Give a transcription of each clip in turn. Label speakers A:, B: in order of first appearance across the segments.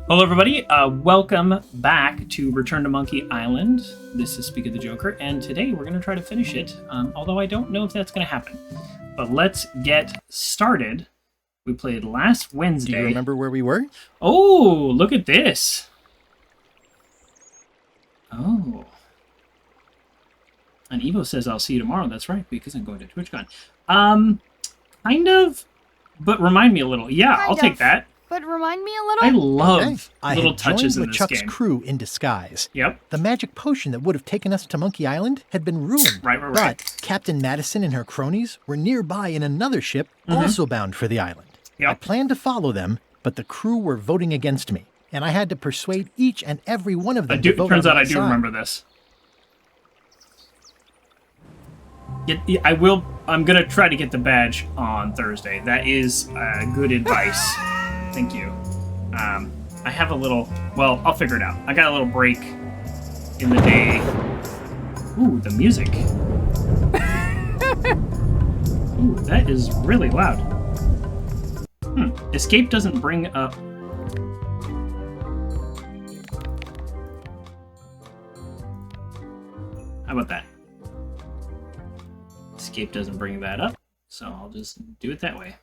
A: Hello, everybody. Welcome back to Return to Monkey Island. This is Speak of the Joker, and today we're going to try to finish it, although I don't know if that's going to happen. But let's get started. We played last Wednesday.
B: Do you remember where we were?
A: Oh, look at this. Oh. And Evo says, I'll see you tomorrow. That's right, because I'm going to TwitchCon. Kind of, but remind me a little. Yeah, I'll take that.
C: But remind me a little?
A: I love little touches in this
B: LeChuck's
A: game.
B: crew in disguise.
A: Yep.
B: The magic potion that would have taken us to Monkey Island had been ruined.
A: Right.
B: But Captain Madison and her cronies were nearby in another ship, also bound for the island.
A: Yep.
B: I planned to follow them, but the crew were voting against me, and I had to persuade each and every one of them to vote
A: Turns
B: on
A: out
B: my
A: I do
B: side.
A: remember this. I will. I'm gonna try to get the badge on Thursday. That is good advice. Thank you. I have a little. Well, I'll figure it out. I got a little break in the day. Ooh, the music. Ooh, that is really loud. Escape doesn't bring up. How about that? Escape doesn't bring that up, so I'll just do it that way.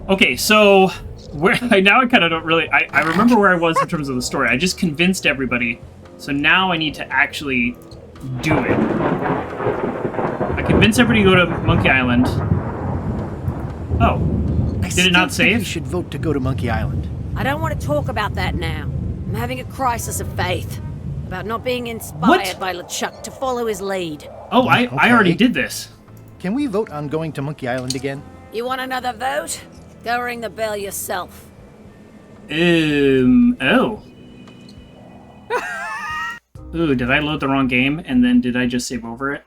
A: Okay, so now I kind of don't really... I remember where I was in terms of the story. I just convinced everybody, so now I need to actually do it. I convinced everybody to go to Monkey Island. Oh, did it not save?
B: We should vote to go to Monkey Island.
D: I don't want to talk about that now. I'm having a crisis of faith about not being inspired
A: What?
D: by LeChuck to follow his lead.
A: Oh, I already
B: Okay.
A: did this.
B: Can we vote on going to Monkey Island again?
D: You want another vote? Go ring the bell yourself.
A: Oh. Ooh, did I load the wrong game and then did I just save over it?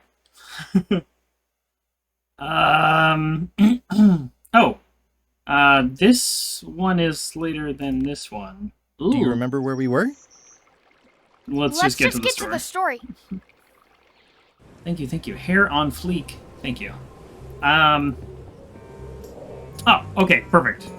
A: This one is later than this one. Ooh.
B: Do you remember where we were?
A: Let's just get to the story. Thank you. Hair on fleek. Thank you. Oh, okay, perfect.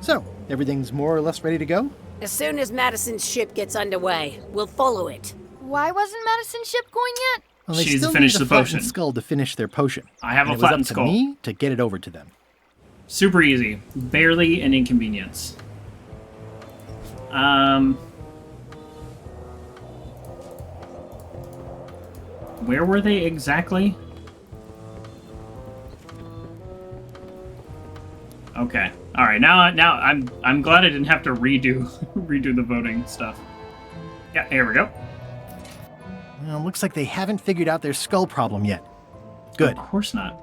B: So, everything's more or less ready to go?
D: As soon as Madison's ship gets underway, we'll follow it.
C: Why wasn't Madison's ship going yet?
B: Well, they
A: She needs to
B: still
A: finish
B: need
A: the
B: the flattened
A: potion.
B: skull to finish their potion.
A: I have
B: and
A: a
B: it was
A: flattened
B: up to
A: skull.
B: me to get it over to them.
A: Super easy. Barely an inconvenience. Where were they exactly? Okay. All right. Now I'm glad I didn't have to redo the voting stuff. Yeah, here we go.
B: Well, looks like they haven't figured out their skull problem yet. Good.
A: Of course not.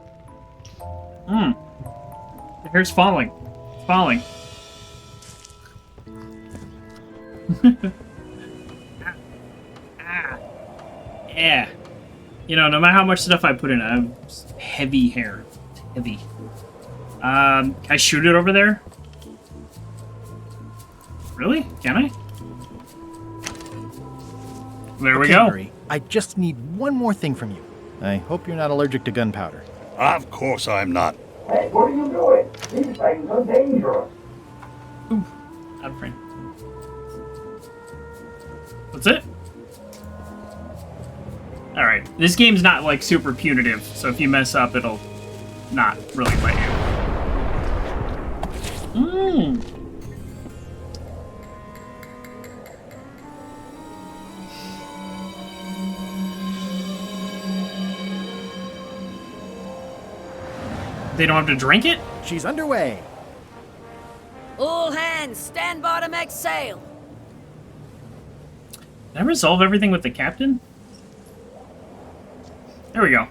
A: The hair's falling. It's falling. Yeah. You know, no matter how much stuff I put in, I have heavy hair. Heavy. Can I shoot it over there? Really? Can I? There we
B: Okay,
A: go.
B: Murray, I just need one more thing from you. I hope you're not allergic to gunpowder.
E: Of course I'm not.
F: Hey, what are you doing? These things are dangerous.
A: Out of frame. That's it? Alright. This game's not, like, super punitive, so if you mess up, it'll not really let you. They don't have to drink it?
B: She's underway.
D: All hands, stand by to make sail.
A: Did I resolve everything with the captain? There we go.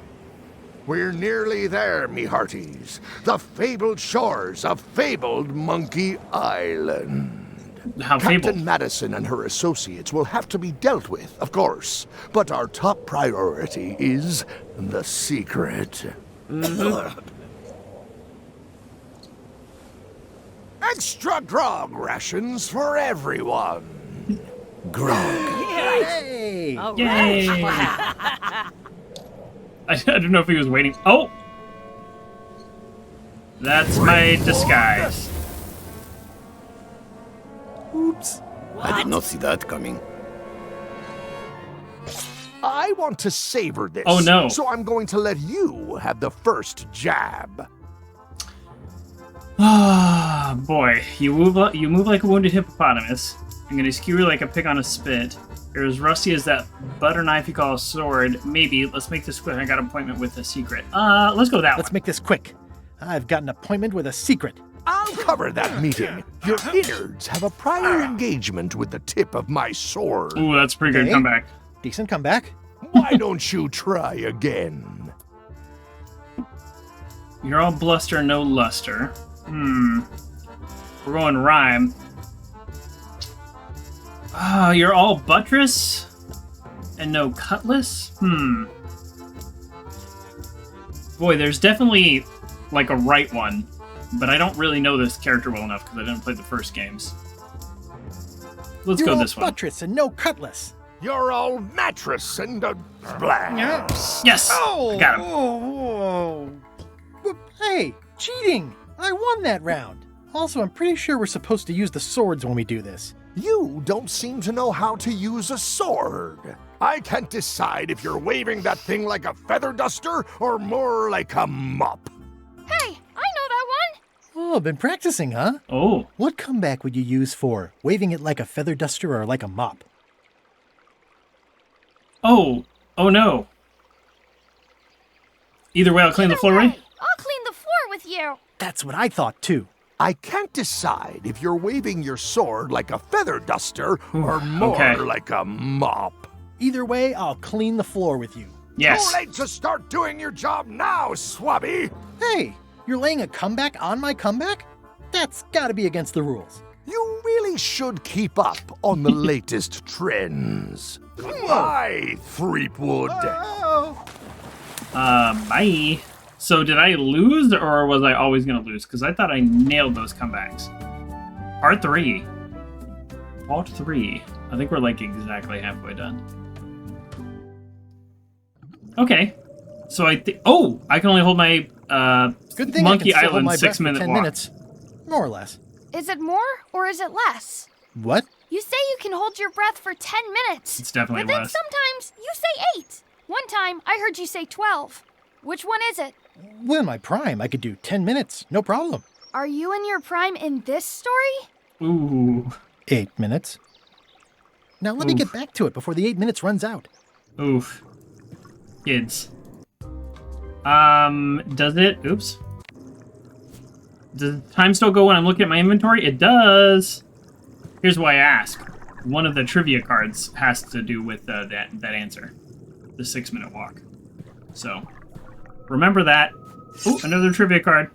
G: We're nearly there, me hearties. The fabled shores of fabled Monkey Island.
A: How
G: Captain
A: fabled.
G: Madison and her associates will have to be dealt with, of course. But our top priority is the secret. Extra grog rations for everyone. Grog.
B: Hey!
D: All
A: Yay!
D: right.
A: I don't know if he was waiting. Oh! That's my disguise.
B: Oops.
H: I did not see that coming.
G: I want to savor this.
A: Oh, no.
G: So I'm going to let you have the first jab.
A: Ah, boy. You move like a wounded hippopotamus. I'm gonna skewer like a pig on a spit. You're as rusty as that butter knife you call a sword. Maybe. Let's make this quick. I got an appointment with a secret. Let's go that
B: Let's
A: one.
B: make this quick. I've got an appointment with a secret.
G: I'll cover that meeting. Your innards have a prior engagement with the tip of my sword.
A: Ooh, that's a pretty good
B: Okay.
A: comeback.
B: Decent comeback.
G: Why don't you try again?
A: You're all bluster, no luster. We're going rhyme. You're all buttress and no cutlass? Boy, there's definitely like a right one, but I don't really know this character well enough because I didn't play the first games. Let's
B: You're
A: go
B: all
A: this one.
B: buttress and no cutlass.
G: You're all mattress and a blah.
A: Yes! I got him.
B: Oh. Hey, cheating! I won that round. Also, I'm pretty sure we're supposed to use the swords when we do this.
G: You don't seem to know how to use a sword. I can't decide if you're waving that thing like a feather duster or more like a mop.
C: Hey, I know that one.
B: Oh, been practicing, huh?
A: Oh,
B: What comeback would you use for waving it like a feather duster or like a mop?
A: oh no. Either way, I'll clean the floor, right?
C: I'll clean the floor with you.
B: That's what I thought too.
G: I can't decide if you're waving your sword like a feather duster or more
A: okay.
G: like a mop.
B: Either way, I'll clean the floor with you.
A: Yes.
G: Too late to start doing your job now, Swabby.
B: Hey, you're laying a comeback on my comeback? That's gotta be against the rules.
G: You really should keep up on the latest trends. Bye, Threepwood.
B: Oh.
A: Bye. So did I lose or was I always going to lose? Because I thought I nailed those comebacks. Part 3. Part 3. I think we're like exactly halfway done. Okay. So I think... Oh! I can only hold my
B: Good thing
A: Monkey
B: I can still hold
A: Island
B: my breath for
A: 6-minute
B: 10
A: walk.
B: minutes. More or less.
C: Is it more or is it less?
B: What?
C: You say you can hold your breath for 10 minutes.
A: It's definitely
C: But then
A: less.
C: sometimes you say 8. One time I heard you say 12. Which one is it?
B: Well, in my prime, I could do 10 minutes. No problem.
C: Are you in your prime in this story?
A: Ooh.
B: 8 minutes. Now let me get back to it before the 8 minutes runs out.
A: Oof. Kids. Does it? Oops. Does time still go when I'm looking at my inventory? It does. Here's why I ask. One of the trivia cards has to do with that answer. The 6-minute walk. So, remember that. Ooh, another trivia card.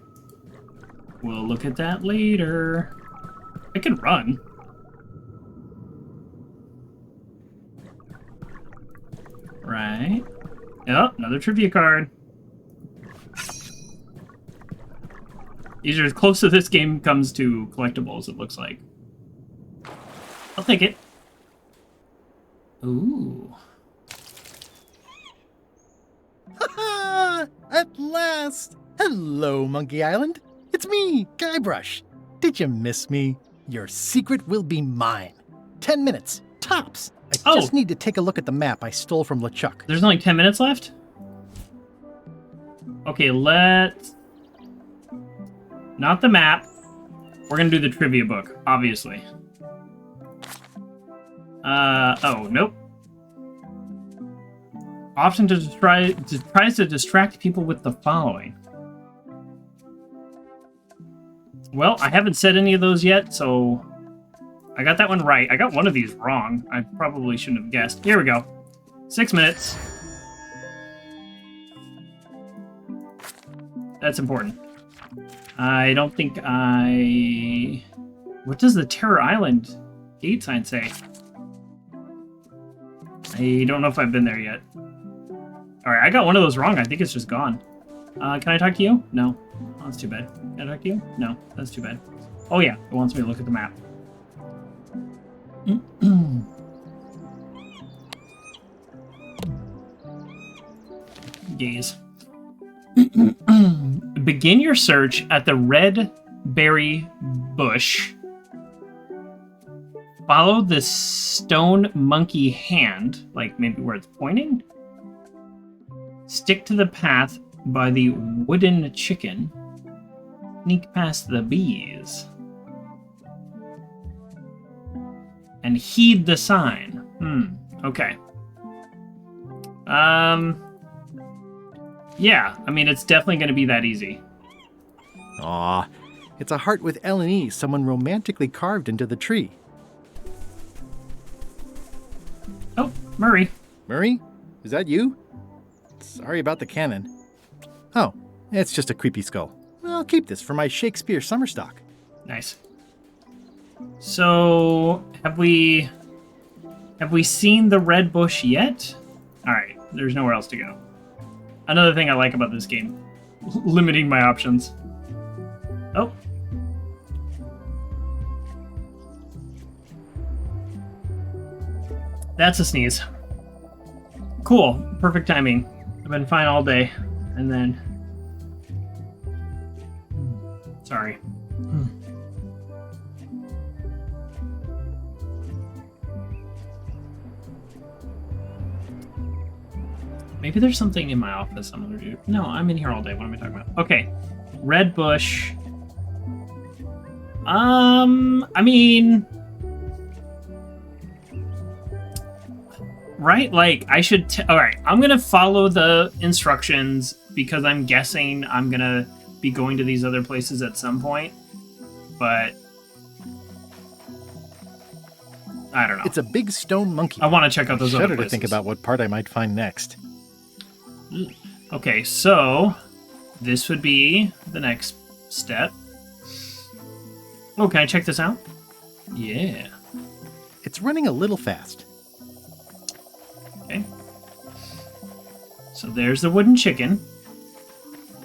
A: We'll look at that later. I can run. Right. Yep, another trivia card. These are as close as this game comes to collectibles, it looks like. I'll take it. Ooh.
B: At last! Hello, Monkey Island. It's me, Guybrush. Did you miss me? Your secret will be mine. 10 minutes, tops. I just need to take a look at the map I stole from LeChuck.
A: There's only 10 minutes left? Okay, let's... Not the map. We're gonna do the trivia book, obviously. Oh, nope. Often tries to distract people with the following. Well, I haven't said any of those yet, so... I got that one right. I got one of these wrong. I probably shouldn't have guessed. Here we go. 6 minutes. That's important. I don't think I... What does the Terror Island gate sign say? I don't know if I've been there yet. Alright, I got one of those wrong. I think it's just gone. Can I talk to you? No. Oh, that's too bad. Can I talk to you? No, that's too bad. Oh yeah, it wants me to look at the map. Gaze. Begin your search at the red berry bush Follow the stone monkey hand, like maybe where it's pointing. Stick to the path by the wooden chicken. Sneak past the bees. And heed the sign. Okay. Yeah, I mean, it's definitely going to be that easy.
B: Aw, it's a heart with L&E someone romantically carved into the tree.
A: Oh, Murray.
B: Murray? Is that you? Sorry about the cannon. Oh, it's just a creepy skull. I'll keep this for my Shakespeare summer stock.
A: Nice. So, have we seen the red bush yet? Alright, there's nowhere else to go. Another thing I like about this game. Limiting my options. Oh. That's a sneeze. Cool. Perfect timing. I've been fine all day. And then... Sorry. Maybe there's something in my office I'm gonna do. No, I'm in here all day. What am I talking about? Okay. Red bush. I mean... Right? Like, I should... Alright, I'm gonna follow the instructions because I'm guessing I'm gonna be going to these other places at some point. But... I don't know.
B: It's a big stone monkey.
A: I want to check out those other
B: Shudder
A: places.
B: to think about what part I might find next.
A: Okay, so this would be the next step. Oh, can I check this out? Yeah.
B: It's running a little fast.
A: Okay. So there's the wooden chicken.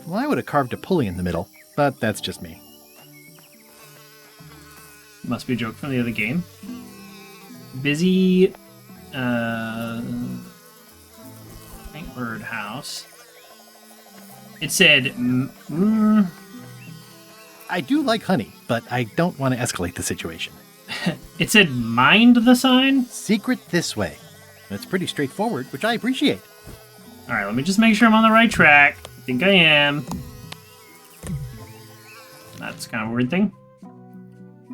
B: Well, I would have carved a pulley in the middle, but that's just me.
A: Must be a joke from the other game. Busy, Bird House. It said,
B: I do like honey, but I don't want to escalate the situation.
A: it said mind the sign?
B: Secret this way. It's pretty straightforward, which I appreciate.
A: Alright, let me just make sure I'm on the right track. I think I am. That's kind of a weird thing.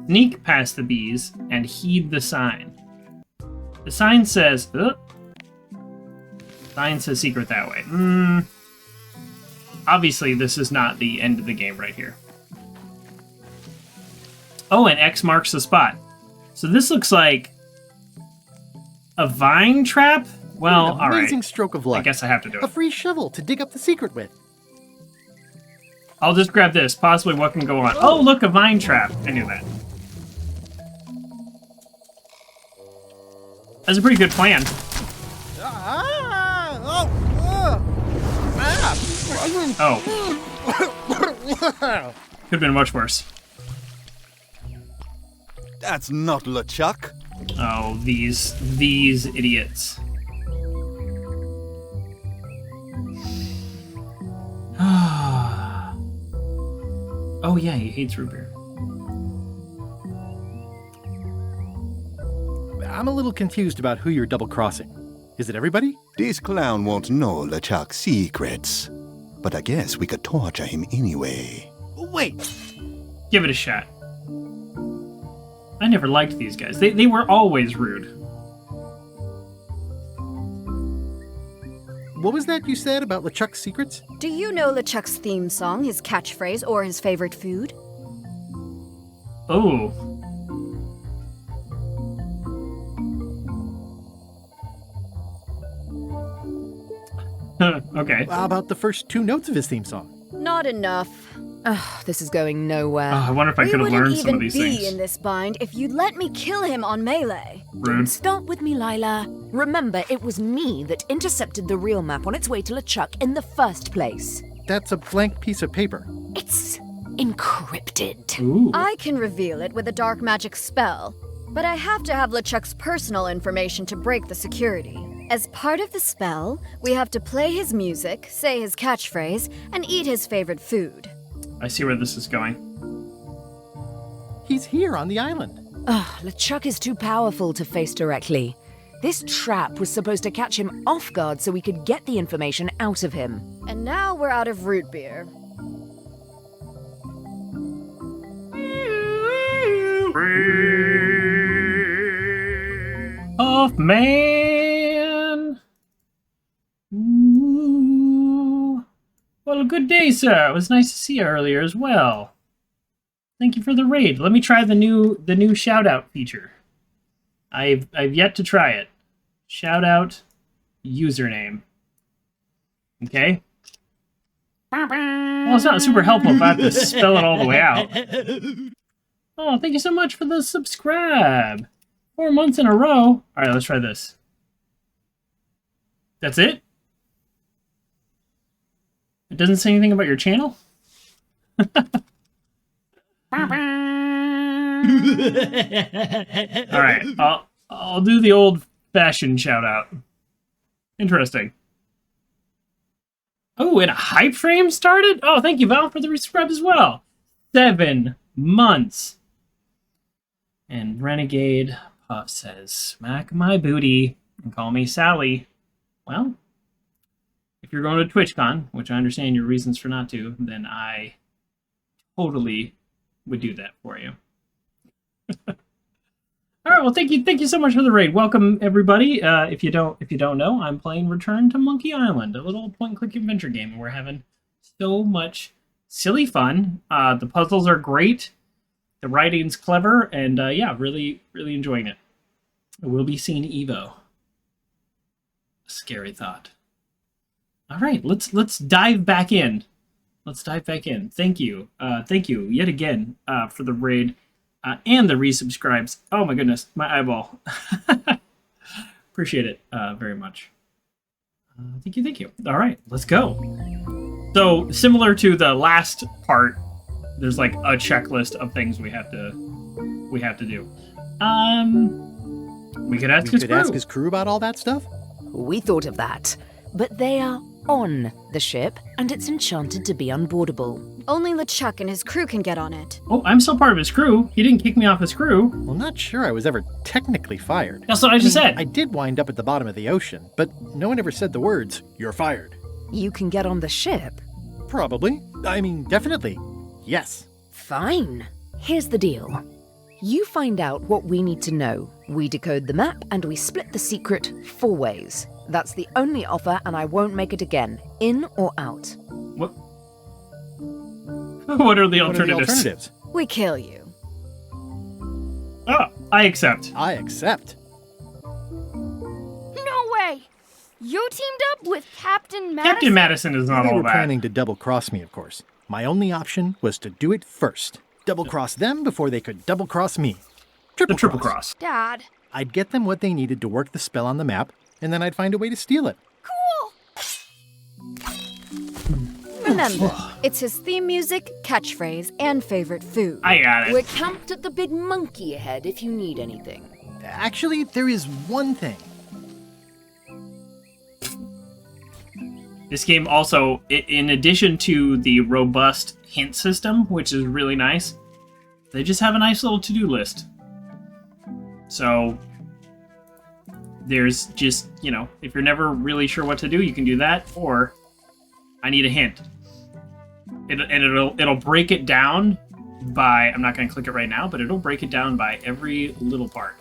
A: Sneak past the bees and heed the sign. The sign says... Sign says secret that way. Obviously, this is not the end of the game right here. Oh, and X marks the spot. So this looks like a vine trap? Well, all right.
B: Amazing stroke of luck.
A: I guess I have to do
B: A
A: it.
B: free shovel to dig up the secret with.
A: I'll just grab this. Possibly what can go on. Oh, look, a vine trap. I knew that. That's a pretty good plan. Oh. Could have been much worse.
H: That's not LeChuck.
A: Oh, these idiots. Oh yeah, he hates root beer.
B: I'm a little confused about who you're double-crossing. Is it everybody?
H: This clown won't know LeChuck's secrets. But I guess we could torture him anyway.
B: Wait!
A: Give it a shot. I never liked these guys. They were always rude.
B: What was that you said about LeChuck's secrets?
I: Do you know LeChuck's theme song, his catchphrase, or his favorite food?
A: Oh. Okay.
B: How about the first two notes of his theme song?
I: Not enough.
D: Ugh, this is going nowhere.
A: Oh, I wonder if I
I: We
A: could have
I: wouldn't
A: learned some
I: even
A: of these
I: be
A: things.
I: in this bind if you'd let me kill him on Melee.
A: Rude.
J: Start with me, Lila. Remember, it was me that intercepted the real map on its way to LeChuck in the first place.
B: That's a blank piece of paper.
J: It's encrypted.
A: Ooh.
I: I can reveal it with a dark magic spell, but I have to have LeChuck's personal information to break the security. As part of the spell, we have to play his music, say his catchphrase, and eat his favorite food.
A: I see where this is going.
B: He's here on the island.
J: Ugh, LeChuck is too powerful to face directly. This trap was supposed to catch him off guard so we could get the information out of him.
I: And now we're out of root beer.
A: Off man. Ooh. Well, good day, sir. It was nice to see you earlier as well. Thank you for the raid. Let me try the new shout out feature. I've yet to try it. Shout out username. Okay. Well, it's not super helpful if I have to spell it all the way out. Oh, thank you so much for the subscribe. 4 months in a row. All right, let's try this. That's it? It doesn't say anything about your channel? All right, I'll do the old-fashioned shout-out. Interesting. Oh, and a hype frame started? Oh, thank you, Val, for the resubscribe as well. 7 months. And Renegade Puff says, smack my booty and call me Sally. Well, if you're going to TwitchCon, which I understand your reasons for not to, then I totally would do that for you. All right, well, thank you so much for the raid. Welcome everybody. If you don't know, I'm playing Return to Monkey Island, a little point-and-click adventure game, and we're having so much silly fun. The puzzles are great, the writing's clever, and yeah, really enjoying it. We'll be seeing Evo. A scary thought. All right, let's dive back in. Let's dive back in. Thank you yet again for the raid and the resubscribes. Oh my goodness, my eyeball. Appreciate it very much. Thank you. All right, let's go. So similar to the last part, there's like a checklist of things we have to do. We could ask his crew
B: about all that stuff.
J: We thought of that, but they are on the ship, and it's enchanted to be unboardable.
I: Only LeChuck and his crew can get on it.
A: Oh, I'm still part of his crew. He didn't kick me off his crew.
B: Well, not sure I was ever technically fired.
A: That's what I just said.
B: I did wind up at the bottom of the ocean, but no one ever said the words, "You're fired."
J: You can get on the ship?
B: Probably. I mean, definitely. Yes.
J: Fine. Here's the deal. You find out what we need to know. We decode the map, and we split the secret 4 ways. That's the only offer, and I won't make it again. In or out?
A: What? What are the alternatives?
I: We kill you.
A: Oh, I accept.
B: I accept.
C: No way! You teamed up with Captain Madison?
A: Captain Madison is not
B: They
A: all
B: were
A: that.
B: planning to double-cross me, of course. My only option was to do it first. Double-cross them before they could double-cross me.
A: Triple cross.
C: Dad.
B: I'd get them what they needed to work the spell on the map, and then I'd find a way to steal it.
C: Cool!
I: Remember, it's his theme music, catchphrase, and favorite food.
A: I got it.
J: We're camped at the Big Monkey Head if you need anything.
B: Actually, there is one thing.
A: This game also, in addition to the robust hint system, which is really nice, they just have a nice little to-do list. So there's just, you know, if you're never really sure what to do, you can do that, or I need a hint. It'll break it down by, I'm not going to click it right now, but it'll break it down by every little part.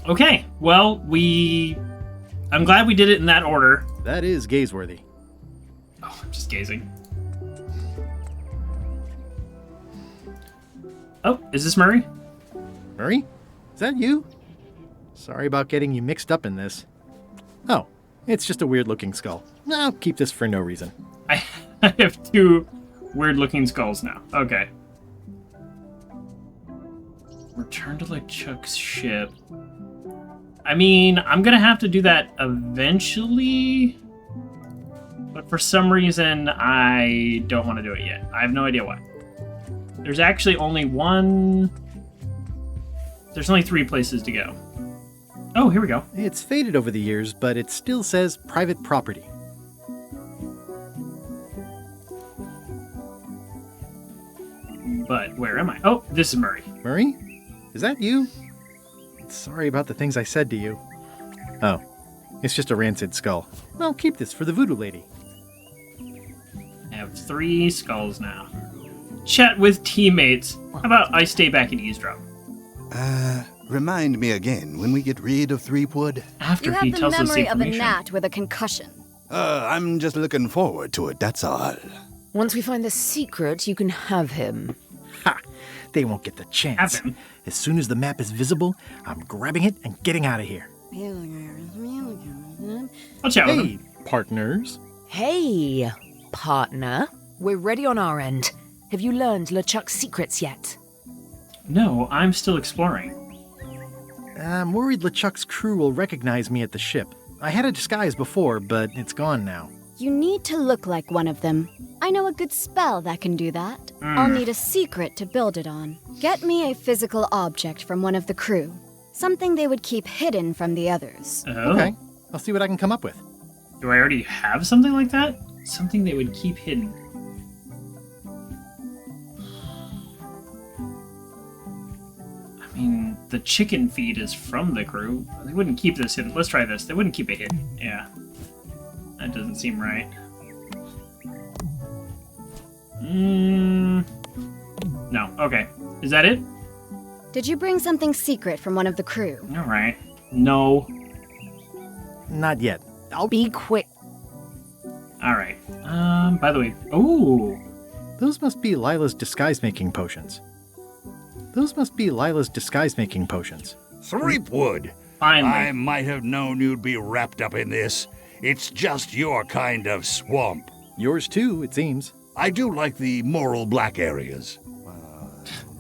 A: Okay, well, I'm glad we did it in that order.
B: That is gaze-worthy.
A: Oh, I'm just gazing. Oh, is this Murray?
B: Murray? Is that you? Sorry about getting you mixed up in this. Oh, it's just a weird-looking skull. I'll keep this for no reason.
A: I have 2 weird-looking skulls now. Okay. Return to LeChuck's ship. I mean, I'm gonna have to do that eventually, but for some reason, I don't want to do it yet. I have no idea why. There's actually only there's only 3 places to go. Oh, here we go.
B: It's faded over the years, but it still says private property.
A: but where am I? Oh, this is Murray.
B: Murray? Is that you? Sorry about the things I said to you. Oh, it's just a rancid skull. I'll keep this for the voodoo lady.
A: I have 3 skulls now. Chat with teammates. How about I stay back and eavesdrop?
H: Remind me again when we get rid of Threepwood.
A: After
I: You
A: he
I: have the
A: tells us the
I: memory of a
A: information.
I: gnat with a concussion.
H: I'm just looking forward to it, that's all.
J: Once we find the secret, you can have him.
B: Ha! They won't get the chance.
A: Have him.
B: As soon as the map is visible, I'm grabbing it and getting out of here.
A: I'll chat with
B: Hey,
A: him.
B: partners.
J: Hey, partner. We're ready on our end. Have you learned LeChuck's secrets yet?
A: No, I'm still exploring.
B: I'm worried LeChuck's crew will recognize me at the ship. I had a disguise before, but it's gone now.
I: You need to look like one of them. I know a good spell that can do that. I'll need a secret to build it on. Get me a physical object from one of the crew. Something they would keep hidden from the others.
A: Oh.
B: Okay, I'll see what I can come up with.
A: Do I already have something like that? Something they would keep hidden. I mean, the chicken feed is from the crew. They wouldn't keep this hidden. Let's try this. They wouldn't keep it hidden. Yeah. That doesn't seem right. No. Okay. Is that it?
I: Did you bring something secret from one of the crew?
A: All right. No.
B: Not yet. I'll
J: Be quick.
A: All right. By the way. Ooh.
B: Those must be Lila's disguise-making potions.
E: Threepwood.
A: Finally.
E: I might have known you'd be wrapped up in this. It's just your kind of swamp.
B: Yours too, it seems.
E: I do like the moral black areas.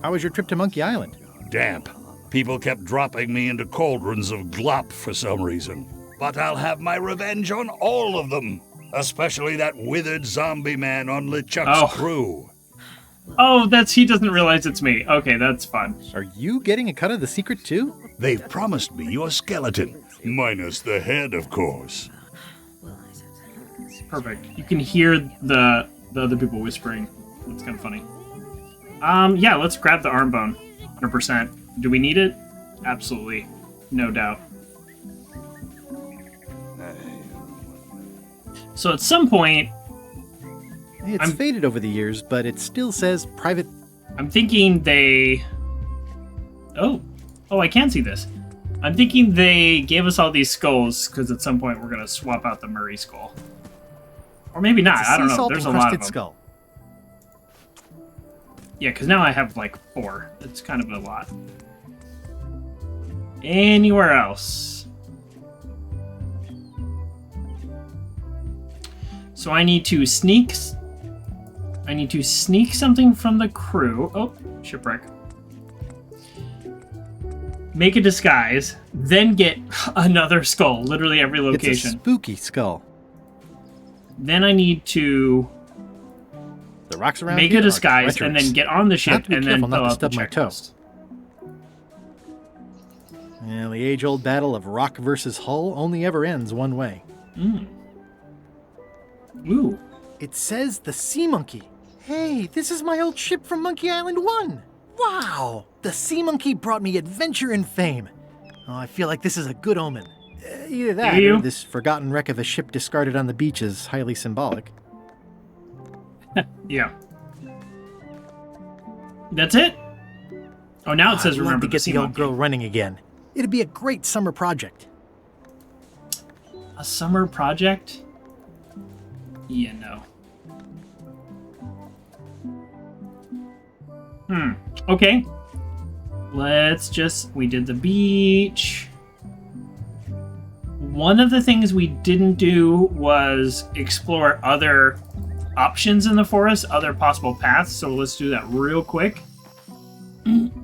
B: How was your trip to Monkey Island?
E: Damp. People kept dropping me into cauldrons of glop for some reason. But I'll have my revenge on all of them. Especially that withered zombie man on LeChuck's crew.
A: Oh, he doesn't realize it's me. Okay, that's fun.
B: Are you getting a cut of the secret too?
E: They've promised me your skeleton. Minus the head, of course.
A: Perfect. You can hear the other people whispering. That's kind of funny. Yeah, let's grab the arm bone. 100%. Do we need it? Absolutely. No doubt. So at some point,
B: It's faded over the years, but it still says private.
A: I'm thinking they... Oh, I can see this. I'm thinking they gave us all these skulls because at some point we're going to swap out the Murray skull. Or maybe not.
B: It's a
A: I don't
B: sea
A: know.
B: salt
A: There's a lot
B: encrusted
A: of them.
B: skull.
A: Yeah, because now I have like 4. It's kind of a lot. Anywhere else? So I need to sneak something from the crew. Oh, shipwreck. Make a disguise, then get another skull, literally every
B: It's a
A: location.
B: spooky skull.
A: Then I need to
B: The rocks around
A: make
B: here
A: a
B: are
A: disguise and then
B: treacherous.
A: get on the
B: I have
A: ship
B: to be
A: and then
B: careful not
A: fill
B: to
A: out the
B: stub my toe.
A: checklist.
B: Yeah, the age-old battle of rock versus hull only ever ends one way.
A: Ooh.
B: It says the Sea Monkey. Hey, this is my old ship from Monkey Island 1. Wow! The Sea Monkey brought me adventure and fame. Oh, I feel like this is a good omen. Either that
A: Do you?
B: or this forgotten wreck of a ship discarded on the beach is highly symbolic.
A: Yeah. That's it? Oh, now it says
B: I'd love
A: remember
B: to get
A: sea
B: the old
A: monkey.
B: girl running again. It'd be a great summer project.
A: A summer project? Yeah, no. Okay. We did the beach. One of the things we didn't do was explore other options in the forest, other possible paths, so let's do that real quick.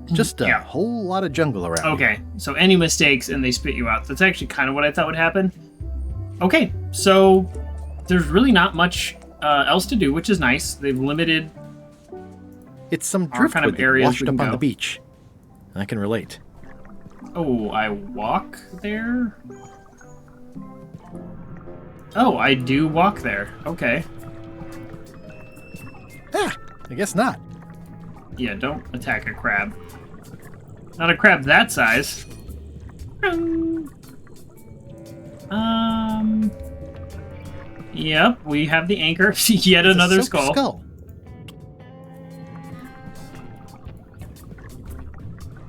B: Just a
A: Yeah.
B: whole lot of jungle around.
A: Okay, so any mistakes and they spit you out. That's actually kind of what I thought would happen. Okay, so there's really not much else to do, which is nice. They've limited...
B: It's some
A: Our
B: driftwood
A: kind of
B: that
A: areas
B: washed
A: we
B: up
A: can
B: on
A: go.
B: the beach. I can relate.
A: Oh, I walk there? Oh, I do walk there. Okay.
B: Ah, I guess not.
A: Yeah, don't attack a crab. Not a crab that size. Yep, we have the anchor. Yet
B: It's
A: another
B: a silk skull.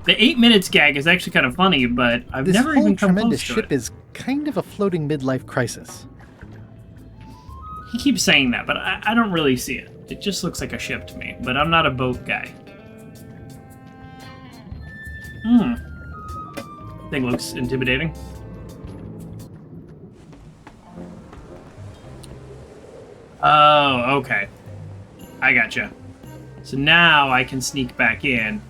A: The 8 minutes gag is actually kind of funny, but I've
B: This
A: never
B: whole
A: even come
B: tremendous
A: close to
B: ship
A: it.
B: is kind of a floating midlife crisis.
A: He keeps saying that, but I don't really see it. It just looks like a ship to me, but I'm not a boat guy. Thing looks intimidating. Oh, okay. I gotcha. So now I can sneak back in.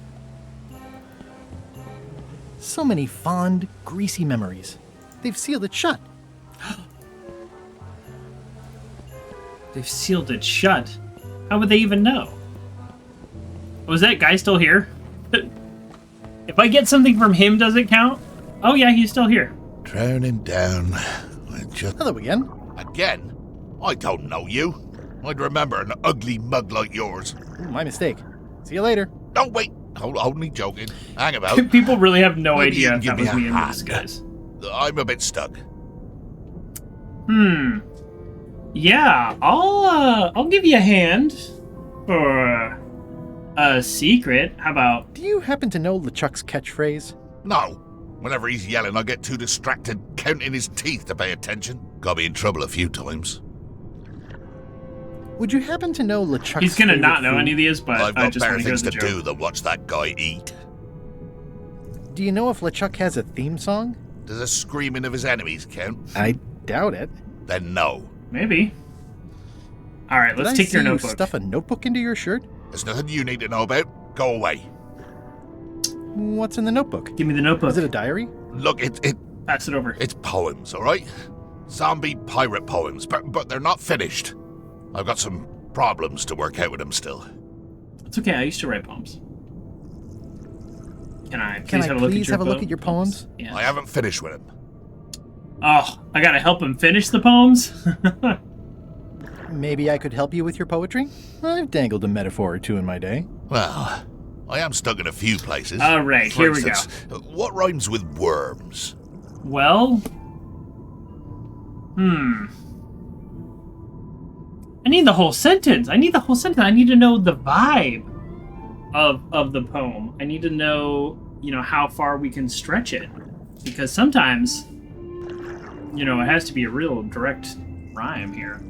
B: So many fond, greasy memories. They've sealed it shut.
A: They've sealed it shut. How would they even know? Was that guy still here? If I get something from him, does it count? Oh yeah, he's still here.
G: Drowning down. Just
B: Hello again.
G: again? I don't know you. I'd remember an ugly mug like yours.
B: Ooh, my mistake. See you later.
G: No, wait. Only joking. Hang about.
A: People really have no
G: Maybe you
A: idea
G: can
A: if
G: give
A: that
G: me
A: was
G: a
A: me in this,
G: hand.
A: guys.
G: I'm a bit stuck.
A: Yeah, I'll give you a hand for a secret. How about?
B: Do you happen to know LeChuck's catchphrase?
G: No. Whenever he's yelling, I get too distracted counting his teeth to pay attention. Got me in trouble a few times.
B: Would you happen to know LeChuck's
A: He's gonna
B: favorite
A: not know
B: food?
A: any of these, but
G: I've
A: I
G: got
A: just
G: better
A: want to hear
G: things
A: the
G: to
A: joke.
G: do than watch that guy eat.
B: Do you know if LeChuck has a theme song?
G: Does the screaming of his enemies count?
B: I doubt it.
G: Then no.
A: Maybe. All right,
B: Did
A: let's
B: I
A: take
B: see
A: your
B: you
A: notebook.
B: stuff a notebook into your shirt?
G: There's nothing you need to know about. Go away.
B: What's in the notebook?
A: Give me the notebook.
B: Is it a diary?
G: Look,
A: Pass it over.
G: it's poems, all right? Zombie pirate poems, but they're not finished. I've got some problems to work out with them still.
A: It's okay. I used to write poems. Can I
B: Can
A: please
B: I
A: have a look
B: please
A: at your
B: have a look at your poems?
A: Yeah.
G: I haven't finished with them.
A: Oh, I gotta help him finish the poems.
B: Maybe I could help you with your poetry? I've dangled a metaphor or two in my day.
G: Well, I am stuck in a few places.
A: All right,
G: For
A: here we go.
G: instance, what rhymes with worms?
A: Well, I need the whole sentence. I need to know the vibe of the poem. I need to know, how far we can stretch it, because sometimes, it has to be a real direct rhyme here.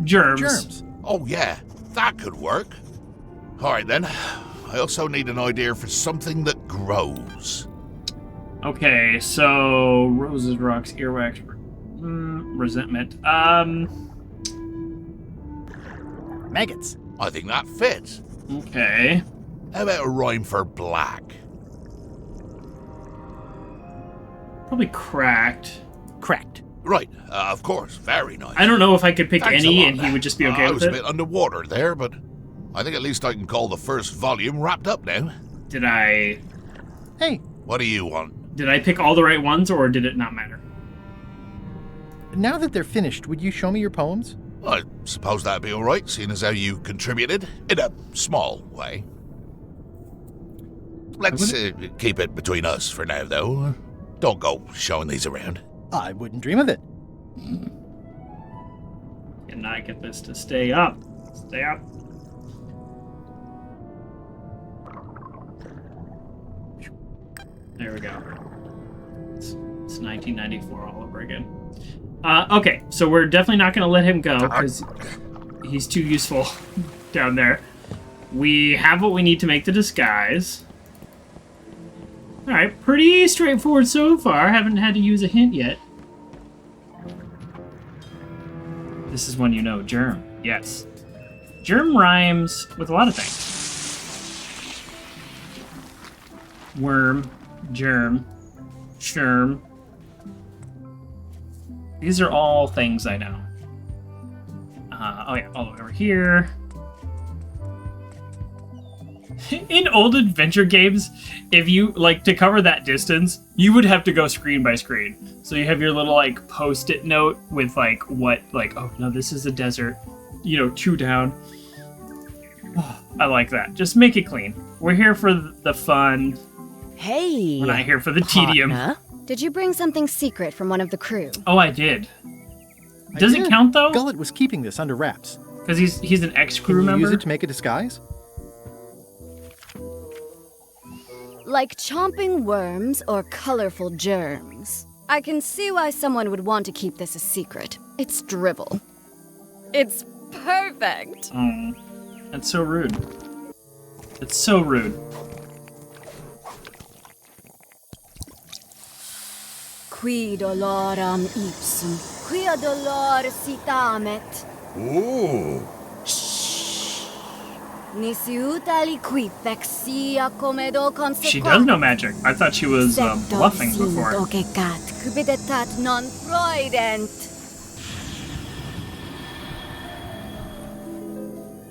A: Germs.
B: Germs.
G: Oh yeah, that could work. All right then. I also need an idea for something that grows.
A: Okay, so roses, rocks, earwax, resentment.
B: Maggots.
G: I think that fits.
A: Okay.
G: How about a rhyme for black?
A: Probably cracked.
B: Cracked.
G: Right, of course. Very nice.
A: I don't know if I could pick
G: Thanks a
A: any
G: lot.
A: and he would just be okay
G: I
A: with
G: was a
A: it.
G: bit underwater there, but I think at least I can call the first volume wrapped up now.
A: Did I
B: Hey,
G: What do you want?
A: pick all the right ones, or did it not matter?
B: now that they're finished, would you show me your poems?
G: I suppose that'd be all right, seeing as how you contributed in a small way. Let's keep it between us for now, though. Don't go showing these around.
B: I wouldn't dream of it.
A: Can I get this to stay up? Stay up. There we go. It's 1994 all over again. Okay, so we're definitely not going to let him go because he's too useful down there. We have what we need to make the disguise. Alright, pretty straightforward so far. Haven't had to use a hint yet. This is when you know germ. Yes. Germ rhymes with a lot of things. Worm, germ, sherm. These are all things I know. Oh yeah, all the way over here. In old adventure games, if you, to cover that distance, you would have to go screen by screen. So you have your little, post-it note with, oh, no, this is a desert. 2 down. I like that. Just make it clean. We're here for the fun.
J: Hey.
A: We're not here for the tedium.
J: partner.
I: Did you bring something secret from one of the crew?
A: Oh, I did.
B: I
A: Does it
B: did.
A: count though?
B: Gullet was keeping this under wraps.
A: Because he's an ex-crew
B: Can you
A: member.
B: use it to make a disguise?
I: Like chomping worms or colorful germs. I can see why someone would want to keep this a secret. It's drivel. It's perfect.
A: Oh, that's so rude. It's so rude.
I: Qui doloram ipsum, quia dolor sitamet.
E: Ooh.
I: Nisi utali qui vexia comedo consequat.
A: She does know magic. I thought she was bluffing before.
I: Docecat, cupiditat non freudent.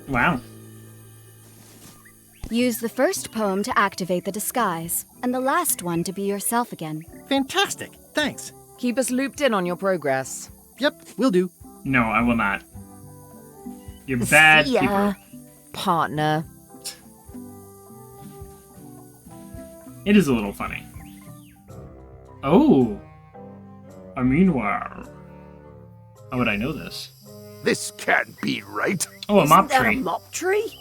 A: Wow.
I: Use the first poem to activate the disguise, and the last one to be yourself again.
B: Fantastic. Thanks.
J: Keep us looped in on your progress.
B: Yep, will do.
A: No, I will not. You're bad
J: See ya,
A: keeper.
J: partner.
A: It is a little funny. Oh. A meanwhile. How would I know this?
G: This can't be right.
A: Oh, a mop
D: Isn't that
A: tree.
D: a mop tree?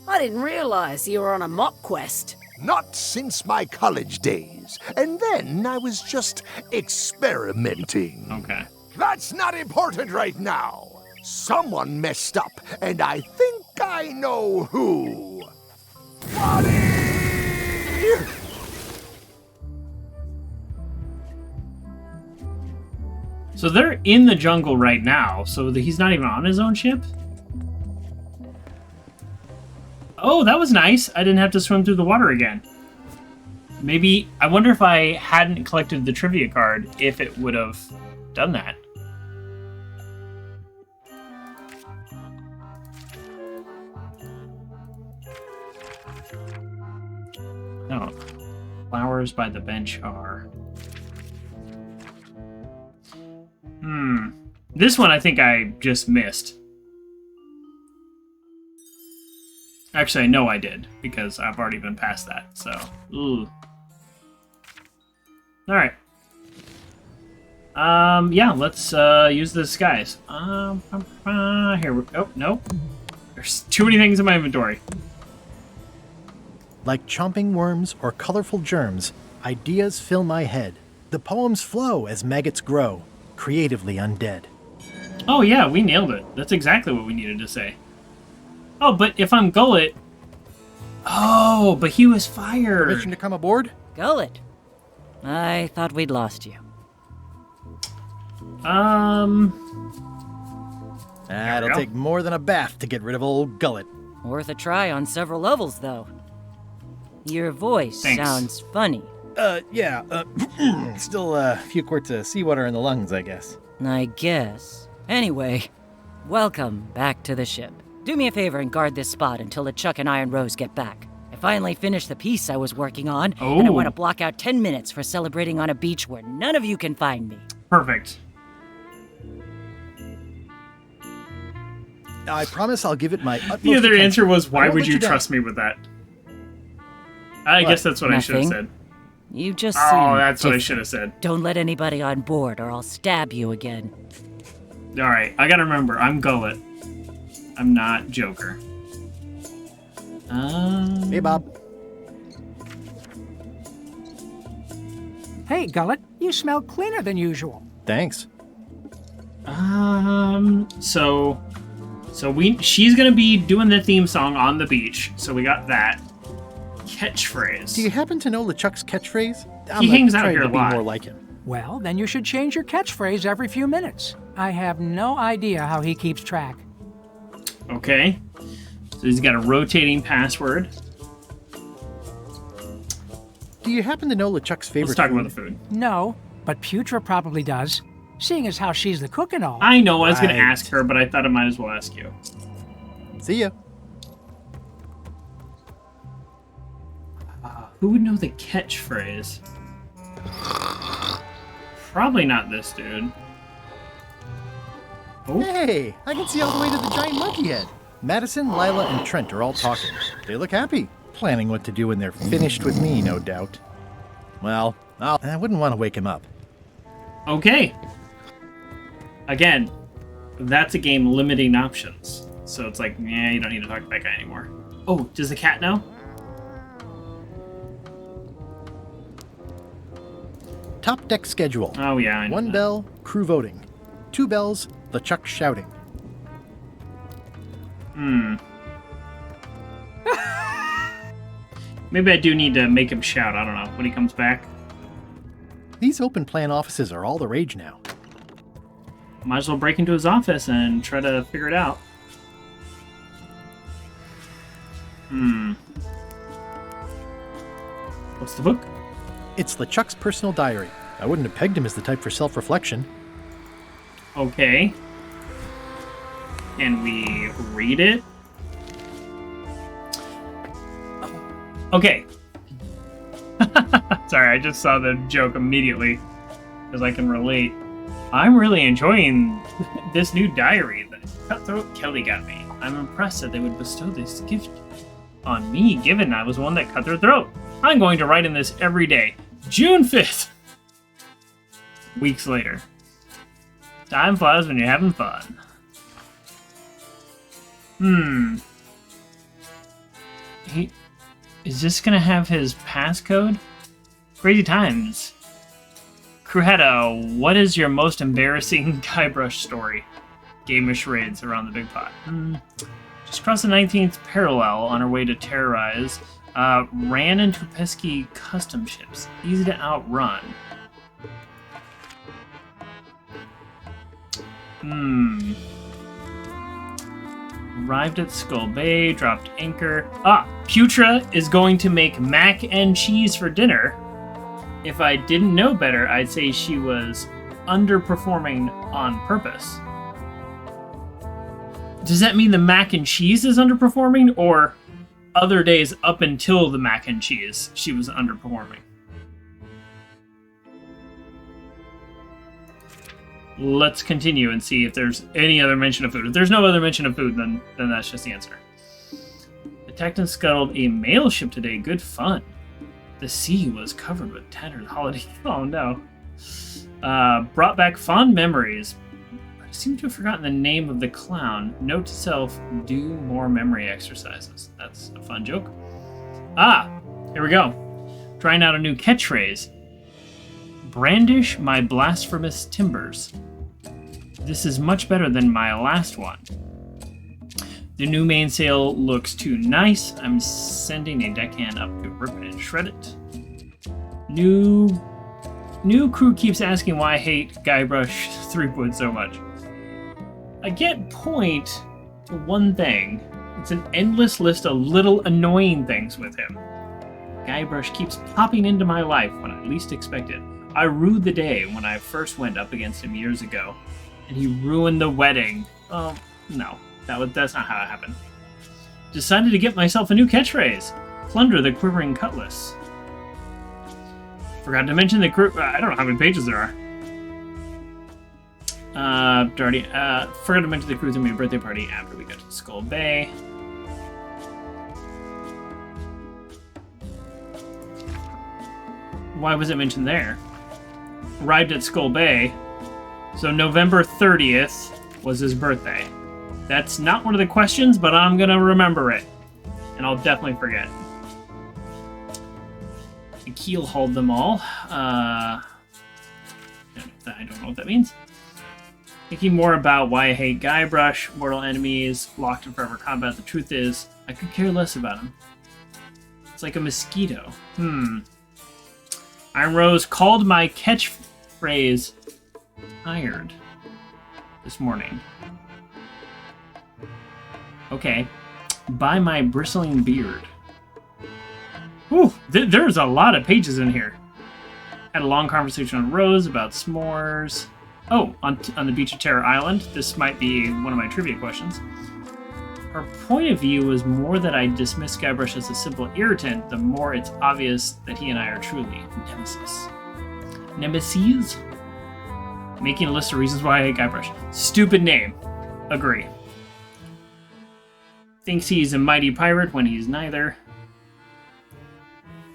D: I didn't realize you were on a mop quest.
G: Not since my college days. And then I was just experimenting.
A: Okay.
G: That's not important right now. Someone messed up, and I think I know who. Buddy!
A: So they're in the jungle right now, so he's not even on his own ship? Oh, that was nice. I didn't have to swim through the water again. Maybe, I wonder if I hadn't collected the trivia card, if it would have done that. No. Flowers by the bench are... This one I think I just missed. Actually, I know I did, because I've already been past that, so... Ooh. Alright. Yeah, let's use the disguise. Here we go. Oh, no. There's too many things in my inventory.
B: Like chomping worms or colorful germs, ideas fill my head. The poems flow as maggots grow, creatively undead.
A: Oh yeah, we nailed it. That's exactly what we needed to say. Oh, but if I'm Gullet... Oh, but he was fired.
B: Permission to come aboard?
K: Gullet. I thought we'd lost you.
B: It'll take more than a bath to get rid of old Gullet.
K: Worth a try on several levels, though. Your voice sounds funny.
B: Still a few quarts of seawater in the lungs, I guess.
K: I guess. Anyway, welcome back to the ship. Do me a favor and guard this spot until LeChuck and Iron Rose get back. I finally finished the piece I was working on, and I want to block out 10 minutes for celebrating on a beach where none of you can find me.
A: Perfect.
B: I promise I'll give it my utmost
A: The other
B: attention.
A: answer was,
B: I
A: why
B: won't
A: would
B: let
A: you
B: down.
A: trust me with that? I guess that's what I should have
K: Nothing.
A: said.
K: You just
A: Oh,
K: seem
A: that's what I
K: different.
A: should have said.
K: Don't let anybody on board or I'll stab you again.
A: Alright, I gotta remember, I'm Gullet. I'm not Joker.
B: Hey, Bob.
L: Hey, Gullet, you smell cleaner than usual.
B: Thanks.
A: She's gonna be doing the theme song on the beach, so we got that. Catchphrase.
B: Do you happen to know LeChuck's catchphrase?
A: He hangs out
B: trying
A: here
B: to
A: a
B: be
A: lot.
B: more like him.
L: Well, then you should change your catchphrase every few minutes. I have no idea how he keeps track.
A: Okay. So he's got a rotating password.
B: Do you happen to know LeChuck's favorite
A: Let's talk
B: food?
A: about the food.
L: No, but Putra probably does, seeing as how she's the cook and all.
A: I know, I was gonna
B: Right.
A: ask her, but I thought I might as well ask you.
B: See ya.
A: Who would know the catchphrase? Probably not this dude. Oh.
B: Hey, I can see all the way to the giant monkey head. Madison, Lila, and Trent are all talking. They look happy, planning what to do when they're finished with me, no doubt. Well, I wouldn't want to wake him up.
A: Okay. Again, that's a game limiting options. So it's like, yeah, you don't need to talk to that guy anymore. Oh, does the cat know?
B: Top deck schedule.
A: Oh, yeah, I know
B: 1
A: that.
B: bell, crew voting. 2 bells, LeChuck shouting.
A: Maybe I do need to make him shout. I don't know. When he comes back.
B: These open plan offices are all the rage now.
A: Might as well break into his office and try to figure it out. What's the book?
B: It's LeChuck's personal diary. I wouldn't have pegged him as the type for self-reflection.
A: Okay. Can we read it? Okay. Sorry, I just saw the joke immediately because I can relate. I'm really enjoying this new diary that Cutthroat Kelly got me. I'm impressed that they would bestow this gift on me, given I was one that cut their throat. I'm going to write in this every day. June 5th. Weeks later. Time flies when you're having fun. Is this gonna have his passcode? Crazy times. Crew had a what is your most embarrassing Guybrush story? Game of charades around the big pot. Just crossed the 19th parallel on our way to terrorize. Ran into pesky custom ships. Easy to outrun. Arrived at Skull Bay, dropped anchor. Putra is going to make mac and cheese for dinner. If I didn't know better, I'd say she was underperforming on purpose. Does that mean the mac and cheese is underperforming, or other days up until the mac and cheese she was underperforming? Let's continue and see if there's any other mention of food. If there's no other mention of food, then that's just the answer. Attacked and scuttled a mail ship today. Good fun. The sea was covered with tattered holiday... Oh, no. Brought back fond memories. I seem to have forgotten the name of the clown. Note to self, do more memory exercises. That's a fun joke. Here we go. Trying out a new catchphrase. Brandish my blasphemous timbers. This is much better than my last one. The new mainsail looks too nice. I'm sending a deckhand up to rip it and shred it. New crew keeps asking why I hate Guybrush Threepwood so much. I get point to one thing. It's an endless list of little annoying things with him. Guybrush keeps popping into my life when I least expect it. I rued the day when I first went up against him years ago, and he ruined the wedding. Oh, no. That's not how it happened. Decided to get myself a new catchphrase. Plunder the quivering cutlass. Forgot to mention the crew... I don't know how many pages there are. Forgot to mention the crew's gonna be a birthday party after we got to Skull Bay. Why was it mentioned there? Arrived at Skull Bay. So November 30th was his birthday. That's not one of the questions, but I'm gonna remember it. And I'll definitely forget. The keel hauled them all. I don't know what that means. Thinking more about why I hate Guybrush, mortal enemies, locked in forever combat. The truth is, I could care less about him. It's like a mosquito. Iron Rose called my catchphrase tired this morning. Okay. By my bristling beard. Ooh, there's a lot of pages in here. Had a long conversation with Rose about s'mores. Oh, on the beach of Terror Island. This might be one of my trivia questions. Her point of view was more that I dismiss Guybrush as a simple irritant, the more it's obvious that he and I are truly nemesis. Nemesis? Making a list of reasons why I hate Guybrush. Stupid name. Agree. Thinks he's a mighty pirate when he's neither.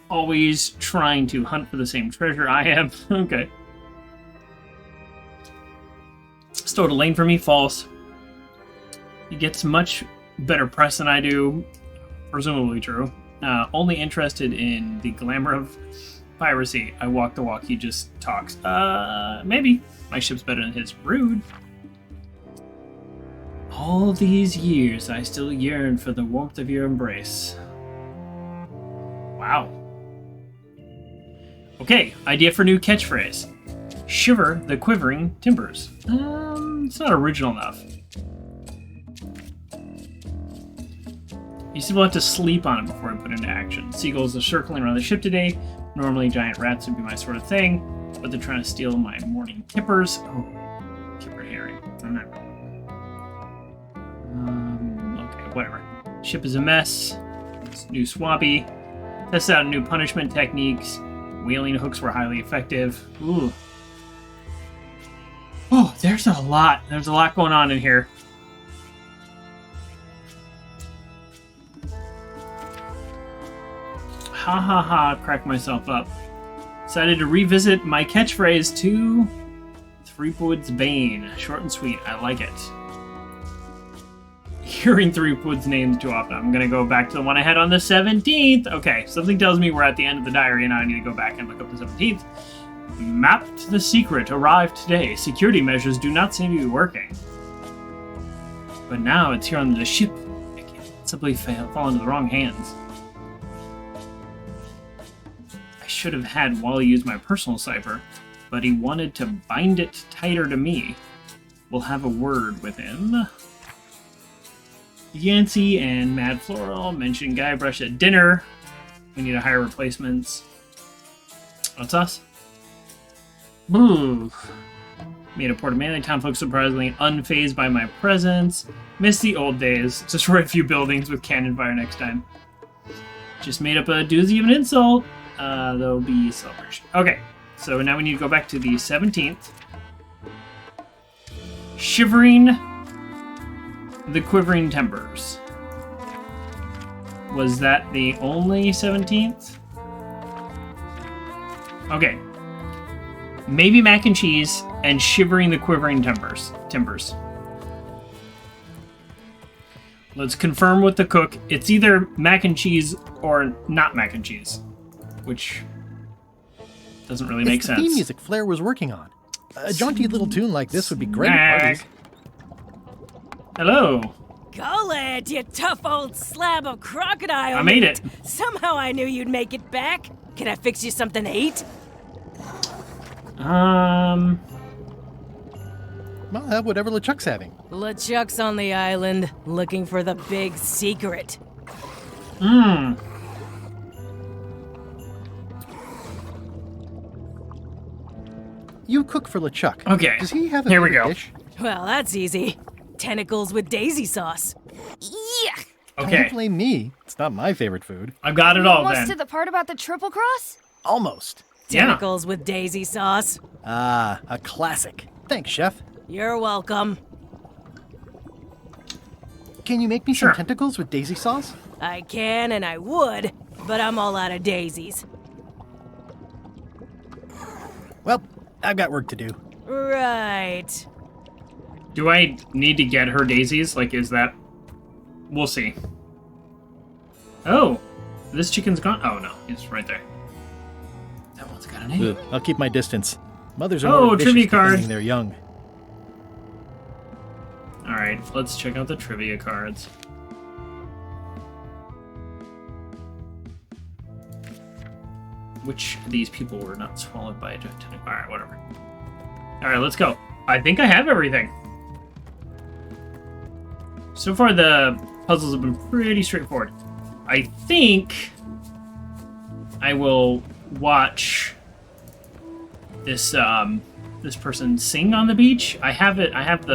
A: Always trying to hunt for the same treasure I am. Okay. Stowed a lane for me, false. He gets much better press than I do. Presumably true. Only interested in the glamour of piracy. I walk the walk, he just talks. Maybe. My ship's better than his. Rude. All these years, I still yearn for the warmth of your embrace. Wow. Okay, idea for new catchphrase. Shiver the quivering timbers. It's not original enough. You still have to sleep on it before I put it into action. Seagulls are circling around the ship today. Normally giant rats would be my sort of thing, but they're trying to steal my morning kippers. Oh, kipper herring. I'm not... okay, whatever. Ship is a mess. It's new swampy. Test out new punishment techniques. Whaling hooks were highly effective. Ooh. Oh, there's a lot. There's a lot going on in here. Ha ha ha, cracked myself up. Decided to revisit my catchphrase to Threepwood's Bane. Short and sweet, I like it. Hearing Threepwood's name too often. I'm gonna go back to the one I had on the 17th. Okay, something tells me we're at the end of the diary and I need to go back and look up the 17th. Map to the secret arrived today. Security measures do not seem to be working. But now it's here on the ship. It can't simply fall into the wrong hands. I should have had Wally use my personal cipher, but he wanted to bind it tighter to me. We'll have a word with him. Yancey and Mad Floral mentioned Guybrush at dinner. We need to hire replacements. What's us? Ooh. Made a port of Manly. Town folks surprisingly unfazed by my presence. Miss the old days. Destroy a few buildings with cannon fire next time. Just made up a doozy of an insult. There'll be celebration. Okay, so now we need to go back to the 17th. Shivering the quivering timbers. Was that the only 17th? Okay. Maybe mac and cheese and shivering the quivering timbers. Let's confirm with the cook. It's either mac and cheese or not mac and cheese, which doesn't really make sense.
B: The theme music Flair was working on. A jaunty little tune like this would be great at parties.
A: Hello.
D: Golad, you tough old slab of crocodile.
A: I made it.
D: Somehow I knew you'd make it back. Can I fix you something to eat?
B: Well, have whatever LeChuck's having.
D: LeChuck's on the island, looking for the big secret.
B: You cook for LeChuck.
A: Okay.
B: Does he have a
A: Here we
B: favorite
A: go.
B: dish?
D: Well, that's easy. Tentacles with daisy sauce.
C: Yeah.
A: Okay.
B: Don't blame me. It's not my favorite food.
A: I've got it all
C: Almost
A: then.
C: to the part about the triple cross?
B: Almost.
D: Tentacles with daisy sauce.
B: Ah, a classic. Thanks, chef.
D: You're welcome.
B: Can you make me some tentacles with daisy sauce?
D: I can and I would, but I'm all out of daisies.
B: Well, I've got work to do.
D: Right.
A: Do I need to get her daisies? Like, is that... We'll see. Oh, this chicken's gone. Oh, no, he's right there. That one's got a name.
B: I'll keep my distance. Mothers are
A: Oh,
B: more
A: trivia
B: vicious
A: card.
B: defending their young.
A: All right, let's check out the trivia cards. Which of these people were not swallowed by a tentacle? All right, whatever. All right, let's go. I think I have everything. So far, the puzzles have been pretty straightforward. I think I will watch this this person sing on the beach. I have it. I have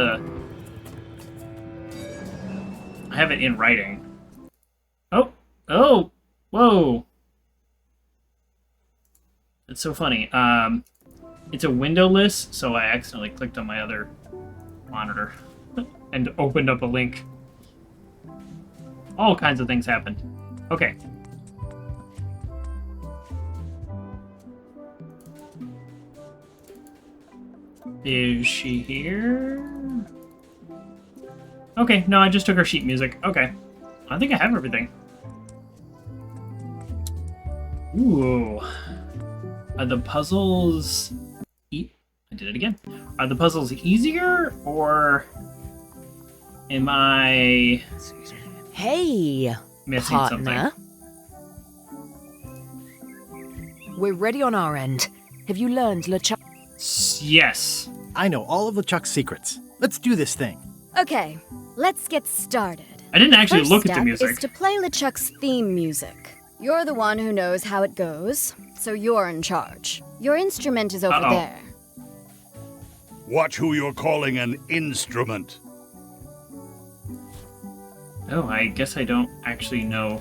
A: it in writing. Oh, whoa. It's so funny. It's a windowless, so I accidentally clicked on my other monitor and opened up a link. All kinds of things happened. Okay. Is she here? Okay, no, I just took her sheet music. Okay. I think I have everything. Ooh. Are the puzzles... I did it again. Are the puzzles easier, or am I...
J: Hey,
A: missing
J: partner.
A: something?
J: We're ready on our end. Have you learned LeChuck?
A: Yes.
B: I know all of LeChuck's secrets. Let's do this thing.
I: Okay, let's get started.
A: I didn't actually
I: First
A: look at the
I: step
A: music.
I: is to play LeChuck's theme music. You're the one who knows how it goes, so you're in charge. Your instrument is over there.
E: Watch who you're calling an instrument.
A: Oh, I guess I don't actually know.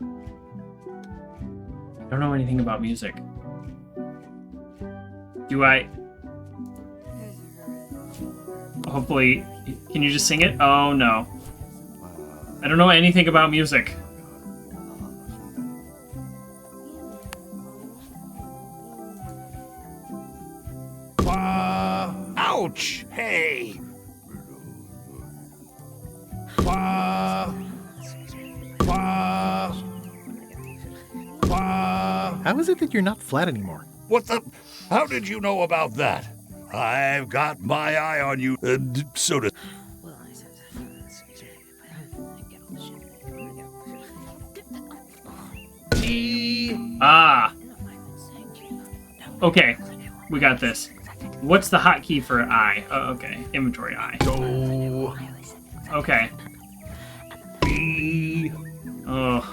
A: I don't know anything about music. Do I? Hopefully, can you just sing it? Oh no. I don't know anything about music.
E: Ouch! Hey!
B: How is it that you're not flat anymore?
E: What the? How did you know about that? I've got my eye on you, so to...
A: Ah. Okay, we got this. What's the hotkey for I? Oh, okay, inventory I. Okay. Oh.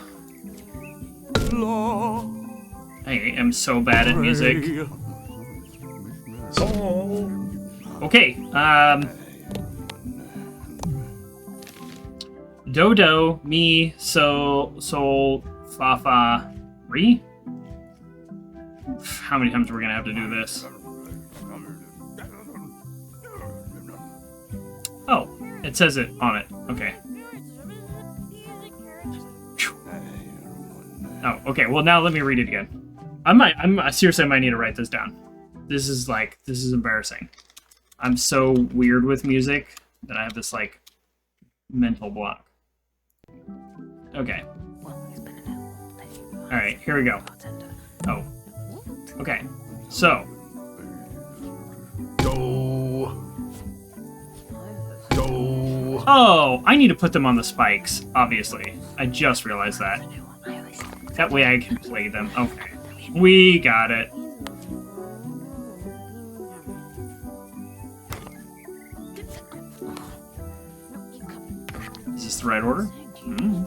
A: I am so bad at music. Okay, Do, mi, so, sol, fa, fa, re? How many times are we gonna have to do this? Oh, it says it on it. Okay. Oh, okay. Well, now let me read it again. I seriously might need to write this down. This is embarrassing. I'm so weird with music that I have this, like, mental block. Okay. Alright, here we go. Oh. Okay. So. Oh, I need to put them on the spikes, obviously. I just realized that. That way I can play them. Okay. We got it. Is this the right order? Mm.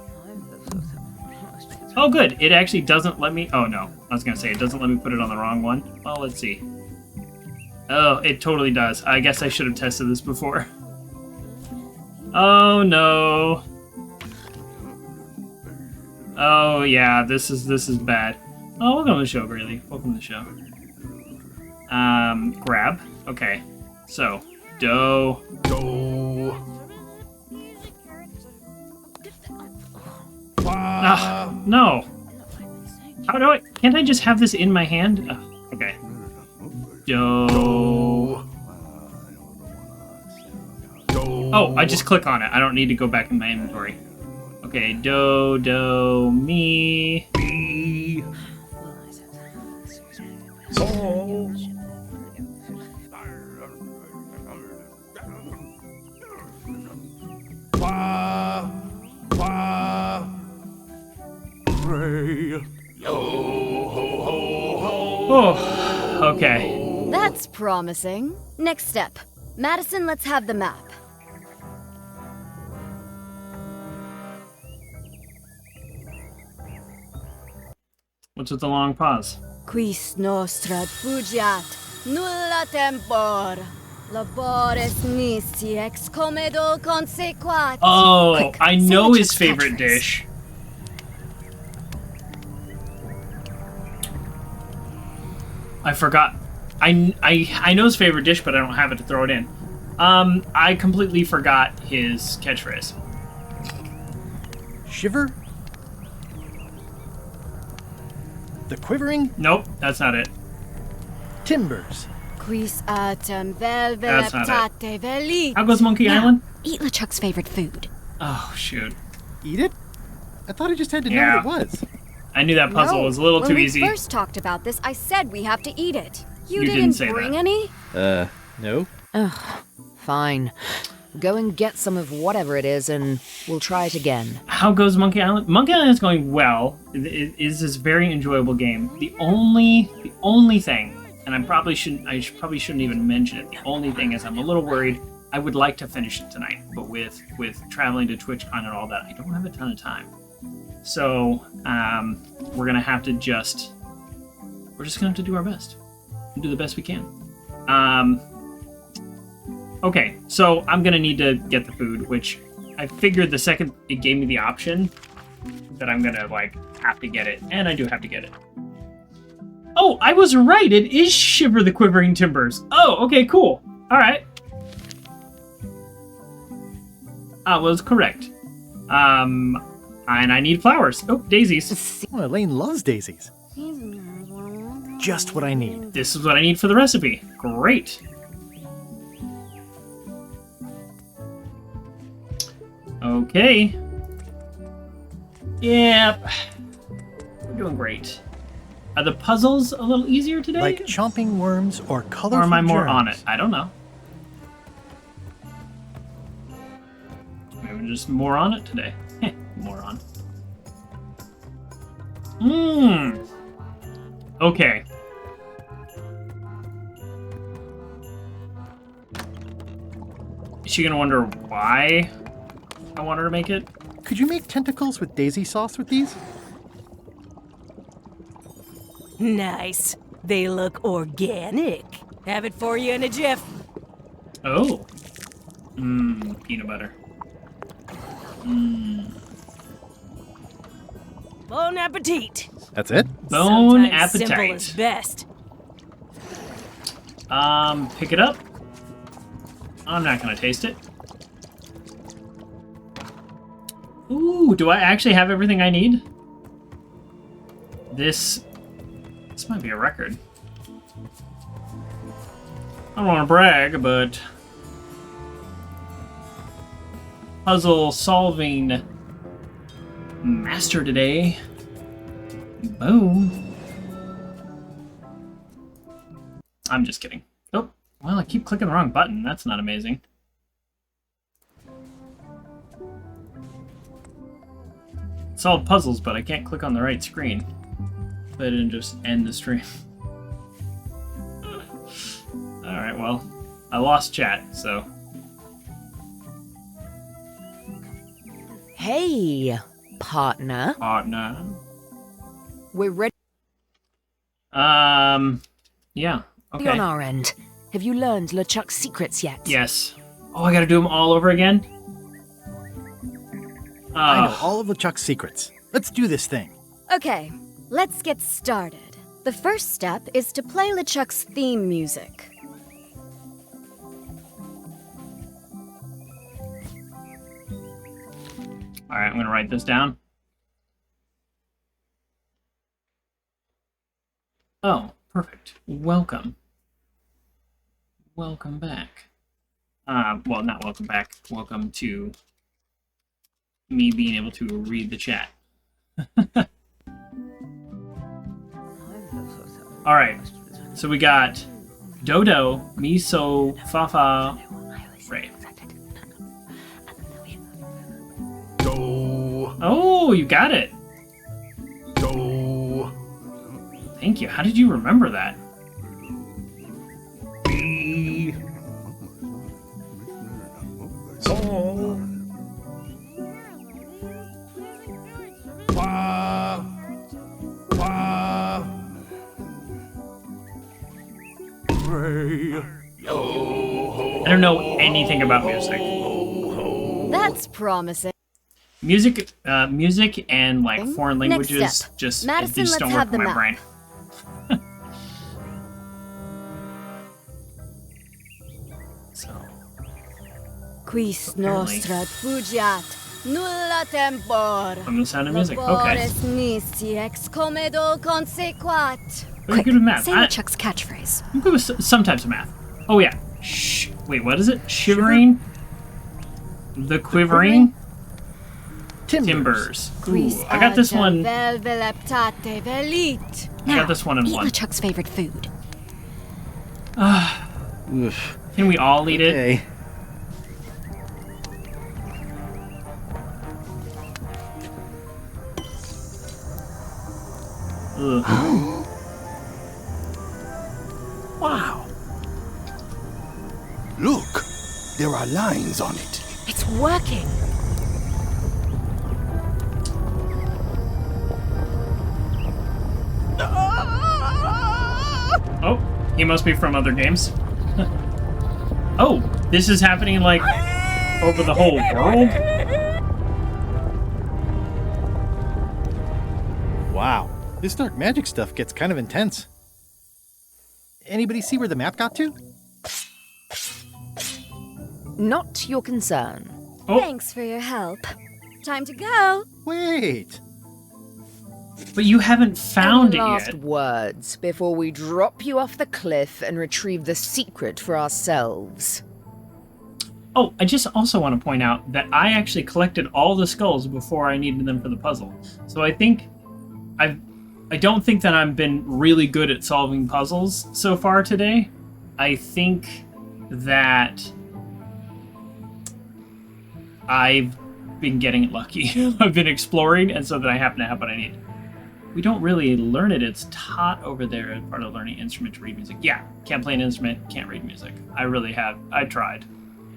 A: Oh, good. It actually doesn't let me... Oh, no. I was going to say, it doesn't let me put it on the wrong one. Well, let's see. Oh, it totally does. I guess I should have tested this before. Oh, no. Oh, yeah. This is bad. Oh, welcome to the show, Grayley. Welcome to the show. Grab. Okay. So, do. Ah, no. How do I... Can't I just have this in my hand? Oh, okay. Do. Oh, I just click on it. I don't need to go back in my inventory. Okay, do, mi. So. Oh, okay.
I: That's promising. Next step. Madison, let's have the map.
A: What's with the long pause?
I: Quis nostra fugiat, nulla tempor. Labores nisi ex comedo consequat.
A: Oh,
I: Quick,
A: I
I: say
A: know his
I: LeChuck's
A: favorite
I: catchphrase.
A: dish. I forgot. I know his favorite dish, but I don't have it to throw it in. I completely forgot his catchphrase.
B: shiver? The quivering?
A: Nope, that's not it.
B: Timbers.
I: Quis autem
A: That's not
I: velvetate velit.
A: How goes Monkey Island?
I: Eat LeChuck's favorite food.
A: Oh, shoot.
B: Eat it? I thought I just had to know
A: Yeah.
B: what it was.
A: I knew that puzzle was a little
I: when
A: too
I: we
A: easy.
I: first talked about this, I said we have to eat it. You
A: didn't
I: didn't
A: say
I: bring
A: that.
I: any?
M: No.
J: Ugh, fine. Go and get some of whatever it is, and we'll try it again.
A: How goes Monkey Island? Monkey Island is going well. It is this very enjoyable game. The only thing, and I probably shouldn't even mention it. The only thing is I'm a little worried. I would like to finish it tonight, but with traveling to TwitchCon and all that, I don't have a ton of time. So we're gonna have to we're just gonna have to do our best and do the best we can. Okay, so I'm gonna need to get the food, which I figured the second it gave me the option that I'm gonna have to get it, and I do have to get it. Oh, I was right. It is Shiver the Quivering Timbers. Oh, okay, cool. All right. I was correct. And I need flowers. Oh, daisies.
B: Oh, Elaine loves daisies. Just what I need.
A: This is what I need for the recipe. Great. Okay. Yep. We're doing great. Are the puzzles a little easier today?
B: Like chomping worms or colorful
A: Or am I more
B: germs?
A: on it? I don't know. Maybe I'm just more on it today. More on. Okay. Is she gonna wonder why I want her to make it?
B: Could you make tentacles with daisy sauce with these?
N: Nice. They look organic. Have it for you in a jiff.
A: Oh. Peanut butter.
N: Bon appetit.
B: That's it?
A: Bon
N: Sometimes simple
A: appetite.
N: is best.
A: Pick it up. I'm not gonna taste it. Ooh, do I actually have everything I need? This might be a record. I don't want to brag, but puzzle solving master today. Boom. I'm just kidding. Oh, well, I keep clicking the wrong button. That's not amazing. Solve puzzles, but I can't click on the right screen. I didn't just end the stream. Alright, well, I lost chat, so.
J: Hey, partner.
A: Partner.
J: We're ready
A: Yeah, okay.
J: on our end. Have you learned LeChuck's secrets yet?
A: Yes. Oh, I gotta do them all over again?
B: I know all of LeChuck's secrets. Let's do this thing.
I: Okay, let's get started. The first step is to play LeChuck's theme music.
A: Alright, I'm gonna write this down. Oh, perfect. Welcome. Welcome back. Well, not welcome back. Welcome to me being able to read the chat. Alright, so we got Dodo, Miso, Fafa, Ray. Oh, you got it. Thank you. How did you remember that? I don't know anything about music.
I: That's promising.
A: Music and foreign
I: Next
A: languages
I: step.
A: just
I: Madison,
A: these
I: let's
A: don't
I: have
A: work in
I: the
A: my
I: map.
A: brain.
I: Quis
A: Apparently.
I: nostra fugiat, Nulla tempor.
A: From the Sound of Music. Okay.
I: Labores nisi ex comedo consequat.
A: Very good with math.
I: Say LeChuck's catchphrase.
A: I'm good with some types of math. Oh yeah. Wait, what is it? Shivering? The quivering? Timbers. Ooh, I got this one. I got this one in one.
I: LeChuck's favorite food.
A: Can we all eat it? Ugh.
H: Wow. Look, there are lines on it.
D: It's working.
A: Oh, he must be from other games. Oh, this is happening like over the whole world?
B: Wow, this dark magic stuff gets kind of intense. Anybody see where the map got to?
J: Not your concern.
A: Oh.
I: Thanks for your help. Time to go.
B: Wait.
A: But you haven't found it
J: last
A: yet.
J: words before we drop you off the cliff and retrieve the secret for ourselves.
A: Oh, I just also want to point out that I actually collected all the skulls before I needed them for the puzzle. So I think I don't think that I've been really good at solving puzzles so far today. I think that I've been getting lucky. I've been exploring, and so that I happen to have what I need. We don't really learn it. It's taught over there as part of learning instrument to read music. Yeah, can't play an instrument, can't read music. I really have. I tried.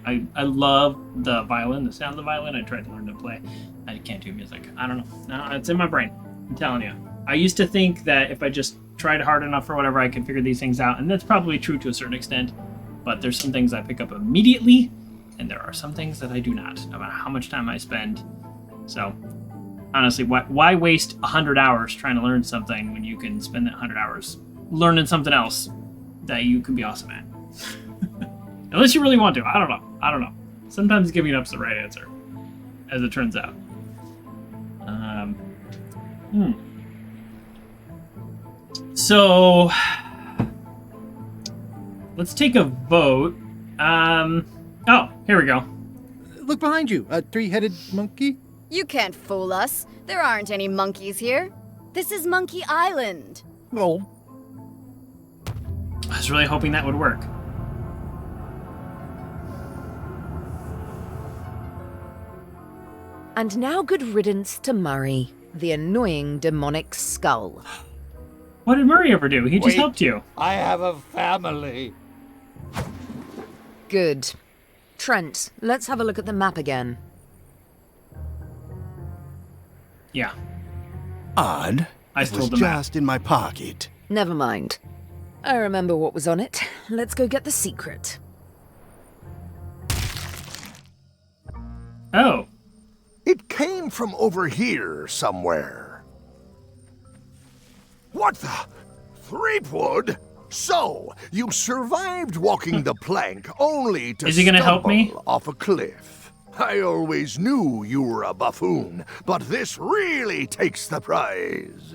A: I love the violin, the sound of the violin. I tried to learn to play. I can't do music. I don't know. No, it's in my brain. I'm telling you. I used to think that if I just tried hard enough or whatever, I could figure these things out. And that's probably true to a certain extent. But there's some things I pick up immediately, and there are some things that I do not, no matter how much time I spend. So, honestly, why waste 100 hours trying to learn something when you can spend that 100 hours learning something else that you can be awesome at? Unless you really want to. I don't know. Sometimes giving up's the right answer, as it turns out. So, let's take a vote. Oh, here we go.
B: Look behind you, a three-headed monkey.
I: You can't fool us. There aren't any monkeys here. This is Monkey Island.
B: Oh.
A: I was really hoping that would work.
J: And now good riddance to Murray, the annoying demonic skull.
A: What did Murray ever do? He just helped you.
E: I have a family.
J: Good. Trent, let's have a look at the map again.
A: Yeah.
H: Odd.
A: It
H: was just in my pocket.
J: Never mind. I remember what was on it. Let's go get the secret.
A: Oh.
G: It came from over here somewhere. What the? Threepwood? So, you survived walking the plank only to
A: Is he gonna help me?
G: stumble off a cliff. I always knew you were a buffoon, but this really takes the prize.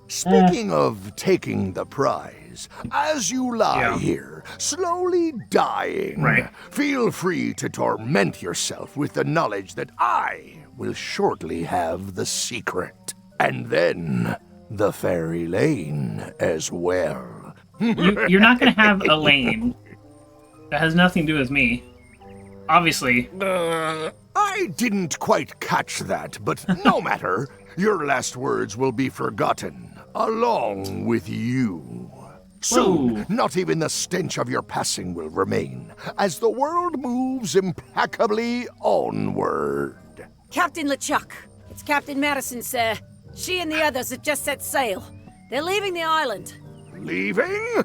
G: Speaking of taking the prize, as you lie here, slowly dying, feel free to torment yourself with the knowledge that I will shortly have the secret. And then the fairy lane as well.
A: You're not going to have a lane. That has nothing to do with me. Obviously.
G: I didn't quite catch that, but no matter. Your last words will be forgotten, along with you. Soon, not even the stench of your passing will remain, as the world moves impeccably onward.
D: Captain LeChuck, it's Captain Madison, sir. She and the others have just set sail. They're leaving the island.
G: Leaving?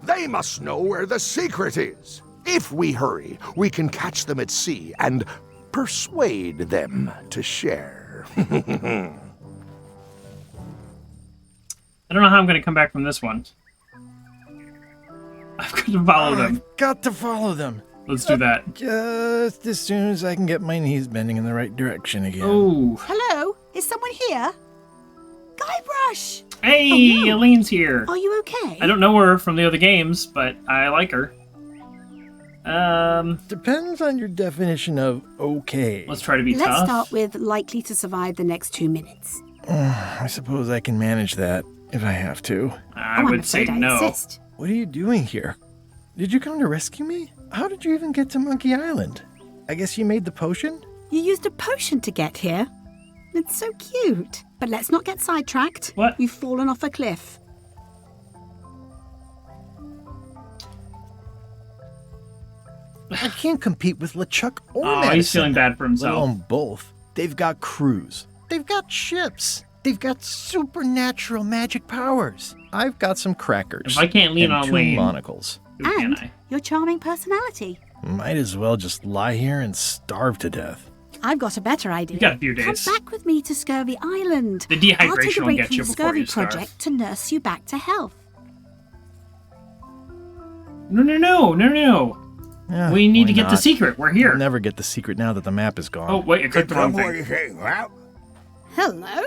G: They must know where the secret is. If we hurry, we can catch them at sea and persuade them to share.
A: I don't know how I'm going to come back from this one. I've got to follow them.
B: I've got to follow them.
A: Let's do that.
B: Just as soon as I can get my knees bending in the right direction again.
A: Oh.
M: Hello? Is someone here? Guybrush!
A: Hey,
M: Oh, no.
A: Elaine's here.
M: Are you okay?
A: I don't know her from the other games, but I like her.
B: Depends on your definition of okay.
A: Let's try to be
M: Let's
A: tough.
M: start with likely to survive the next 2 minutes.
B: I suppose I can manage that if I have to.
A: I would say no.
M: Insist.
B: What are you doing here? Did you come to rescue me? How did you even get to Monkey Island? I guess you made the potion?
M: You used a potion to get here. It's so cute. But let's not get sidetracked.
A: What?
M: You've fallen off a cliff.
B: I can't compete with LeChuck or
A: Oh,
B: Madison.
A: he's feeling bad for
B: Let
A: himself.
B: alone both. They've got crews. They've got ships. They've got supernatural magic powers. I've got some crackers.
A: If I can't lean
B: and
A: on
B: 2
A: Lane,
B: monocles.
A: who can
M: And
A: I?
M: your charming personality.
B: Might as well just lie here and starve to death.
M: I've got a better idea.
A: You got a few days.
M: Come back with me to Scurvy Island.
A: The dehydration
M: I'll take a
A: will
M: break
A: get
M: from
A: you
M: the
A: before
M: Scurvy
A: you starve.
M: project to nurse you back to health.
A: No.
B: Yeah,
A: We need
B: why
A: to get the
B: not?
A: secret. We're here.
B: I'll never get the secret now that the map is gone.
A: Oh, wait, I clicked the wrong
E: What do
A: thing.
E: you think, Ralph?
M: Hello?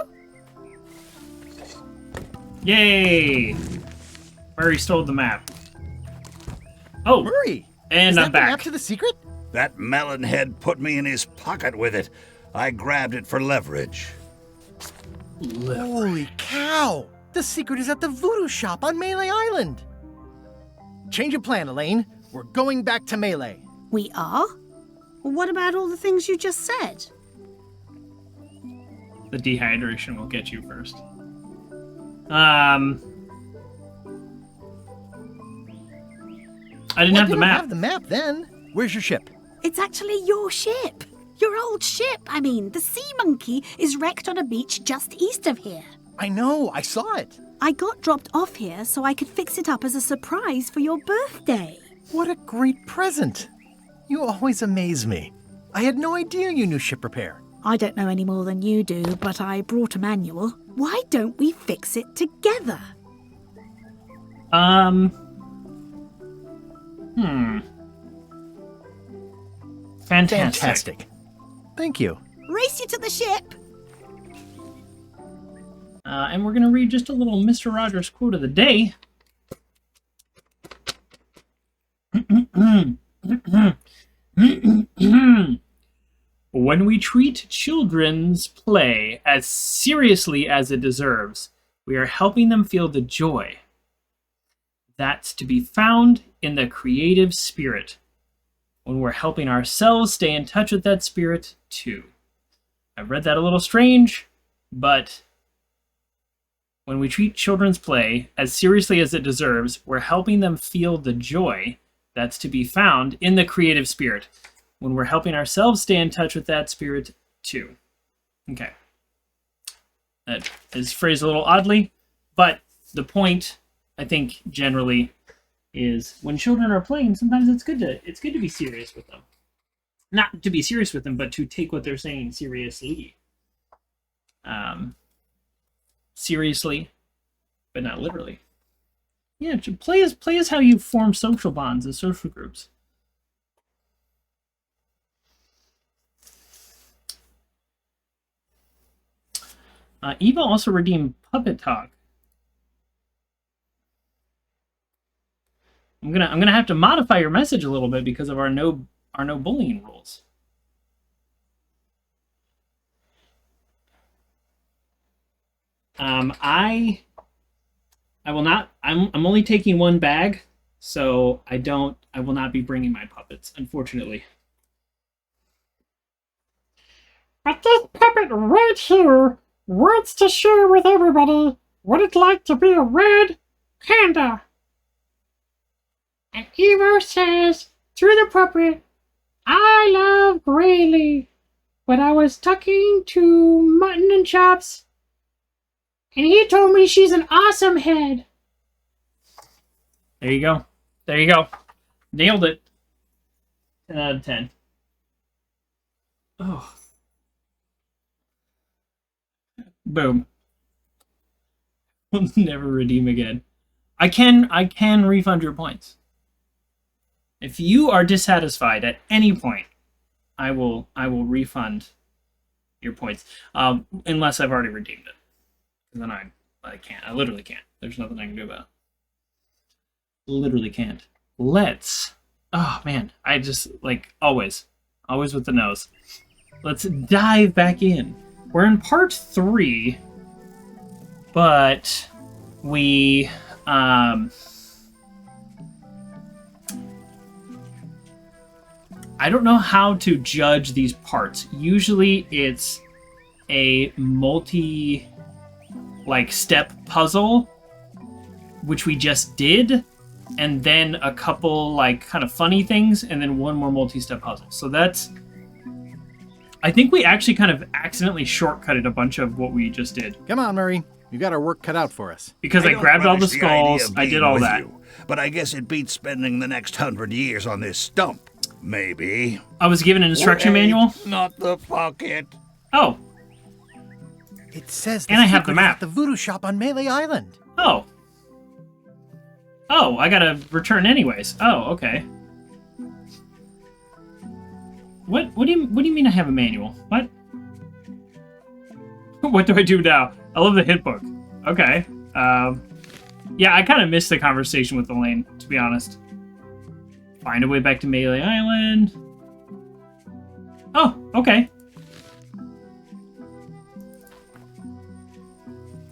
A: Yay! Murray stole the map. Oh,
B: Murray!
A: and
B: Is
A: I'm
B: that the map
A: back.
B: to the secret?
E: That melonhead put me in his pocket with it. I grabbed it for leverage.
B: Holy cow! The secret is at the voodoo shop on Melee Island. Change of plan, Elaine. We're going back to Melee.
M: We are? Well, what about all the things you just said?
A: The dehydration will get you first. I didn't have the
B: You don't
A: map.
B: have the map then. Where's your ship?
M: It's actually your ship. Your old ship, I mean. The Sea Monkey is wrecked on a beach just east of here.
B: I know, I saw it.
M: I got dropped off here so I could fix it up as a surprise for your birthday.
B: What a great present. You always amaze me. I had no idea you knew ship repair.
M: I don't know any more than you do, but I brought a manual. Why don't we fix it together?
A: Fantastic.
B: Thank you.
M: Race you to the ship.
A: And we're going to read just a little Mr. Rogers quote of the day. When we treat children's play as seriously as it deserves, we are helping them feel the joy that's to be found in the creative spirit. When we're helping ourselves stay in touch with that spirit, too. I read that a little strange, but when we treat children's play as seriously as it deserves, we're helping them feel the joy that's to be found in the creative spirit. When we're helping ourselves stay in touch with that spirit, too. Okay. That is phrased a little oddly, but the point, I think, generally is when children are playing, sometimes it's good to be serious with them. Not to be serious with them, but to take what they're saying seriously. Seriously, but not literally. Yeah, play is how you form social bonds and social groups. Eva also redeemed Puppet Talk. I'm gonna have to modify your message a little bit because of our no bullying rules. I will not. I'm only taking one bag, so I will not be bringing my puppets, unfortunately.
O: But this puppet right here wants to share with everybody what it's like to be a red panda. And Evo says, through the puppet, I love Grayly, but I was talking to Mutton and Chops, and he told me she's an awesome head.
A: There you go. There you go. Nailed it. 10 out of 10. Oh. Boom. We'll never redeem again. I can refund your points. If you are dissatisfied at any point, I will refund your points, unless I've already redeemed it. Then I can't. I literally can't. There's nothing I can do about it. Literally can't. Let's. Oh man, I just like always with the nose. Let's dive back in. We're in part 3, but we I don't know how to judge these parts. Usually it's a step puzzle, which we just did, and then a couple kind of funny things, and then one more multi-step puzzle. So that's... I think we actually kind of accidentally shortcutted a bunch of what we just did.
B: Come on, Murray. You got our work cut out for us.
A: Because I grabbed all the skulls, I did all that.
E: But I guess it beats spending the next 100 years on this stump. Maybe.
A: I was given an instruction manual?
E: Not the pocket.
A: Oh.
B: It says
A: and I have the map.
B: At the voodoo shop on Melee Island.
A: Oh. Oh, I gotta return anyways. Oh, okay. What do you mean I have a manual? What? What do I do now? I love the hit book. Okay. Yeah, I kind of missed the conversation with Elaine, to be honest. Find a way back to Melee Island. Oh, okay.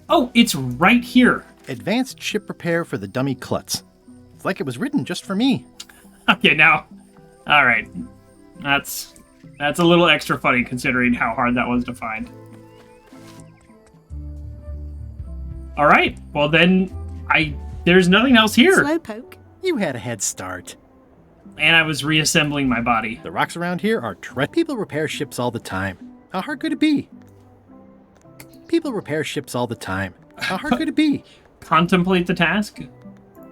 A: Oh, it's right here.
B: Advanced ship repair for the dummy klutz. It's like it was written just for me.
A: Okay, now. All right. That's a little extra funny considering how hard that was to find. All right. Well, then there's nothing else here.
M: Slowpoke.
B: You had a head start.
A: And I was reassembling my body.
B: The rocks around here are people repair ships all the time. How hard could it be? People repair ships all the time. How hard could it be?
A: Contemplate the task.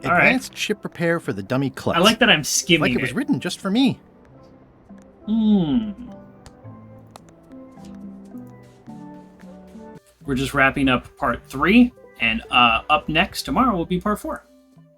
B: Advanced ship repair for the dummy klutz.
A: I like that I'm skimming
B: like it was written just for me.
A: We're just wrapping up part 3, and up next tomorrow will be part 4.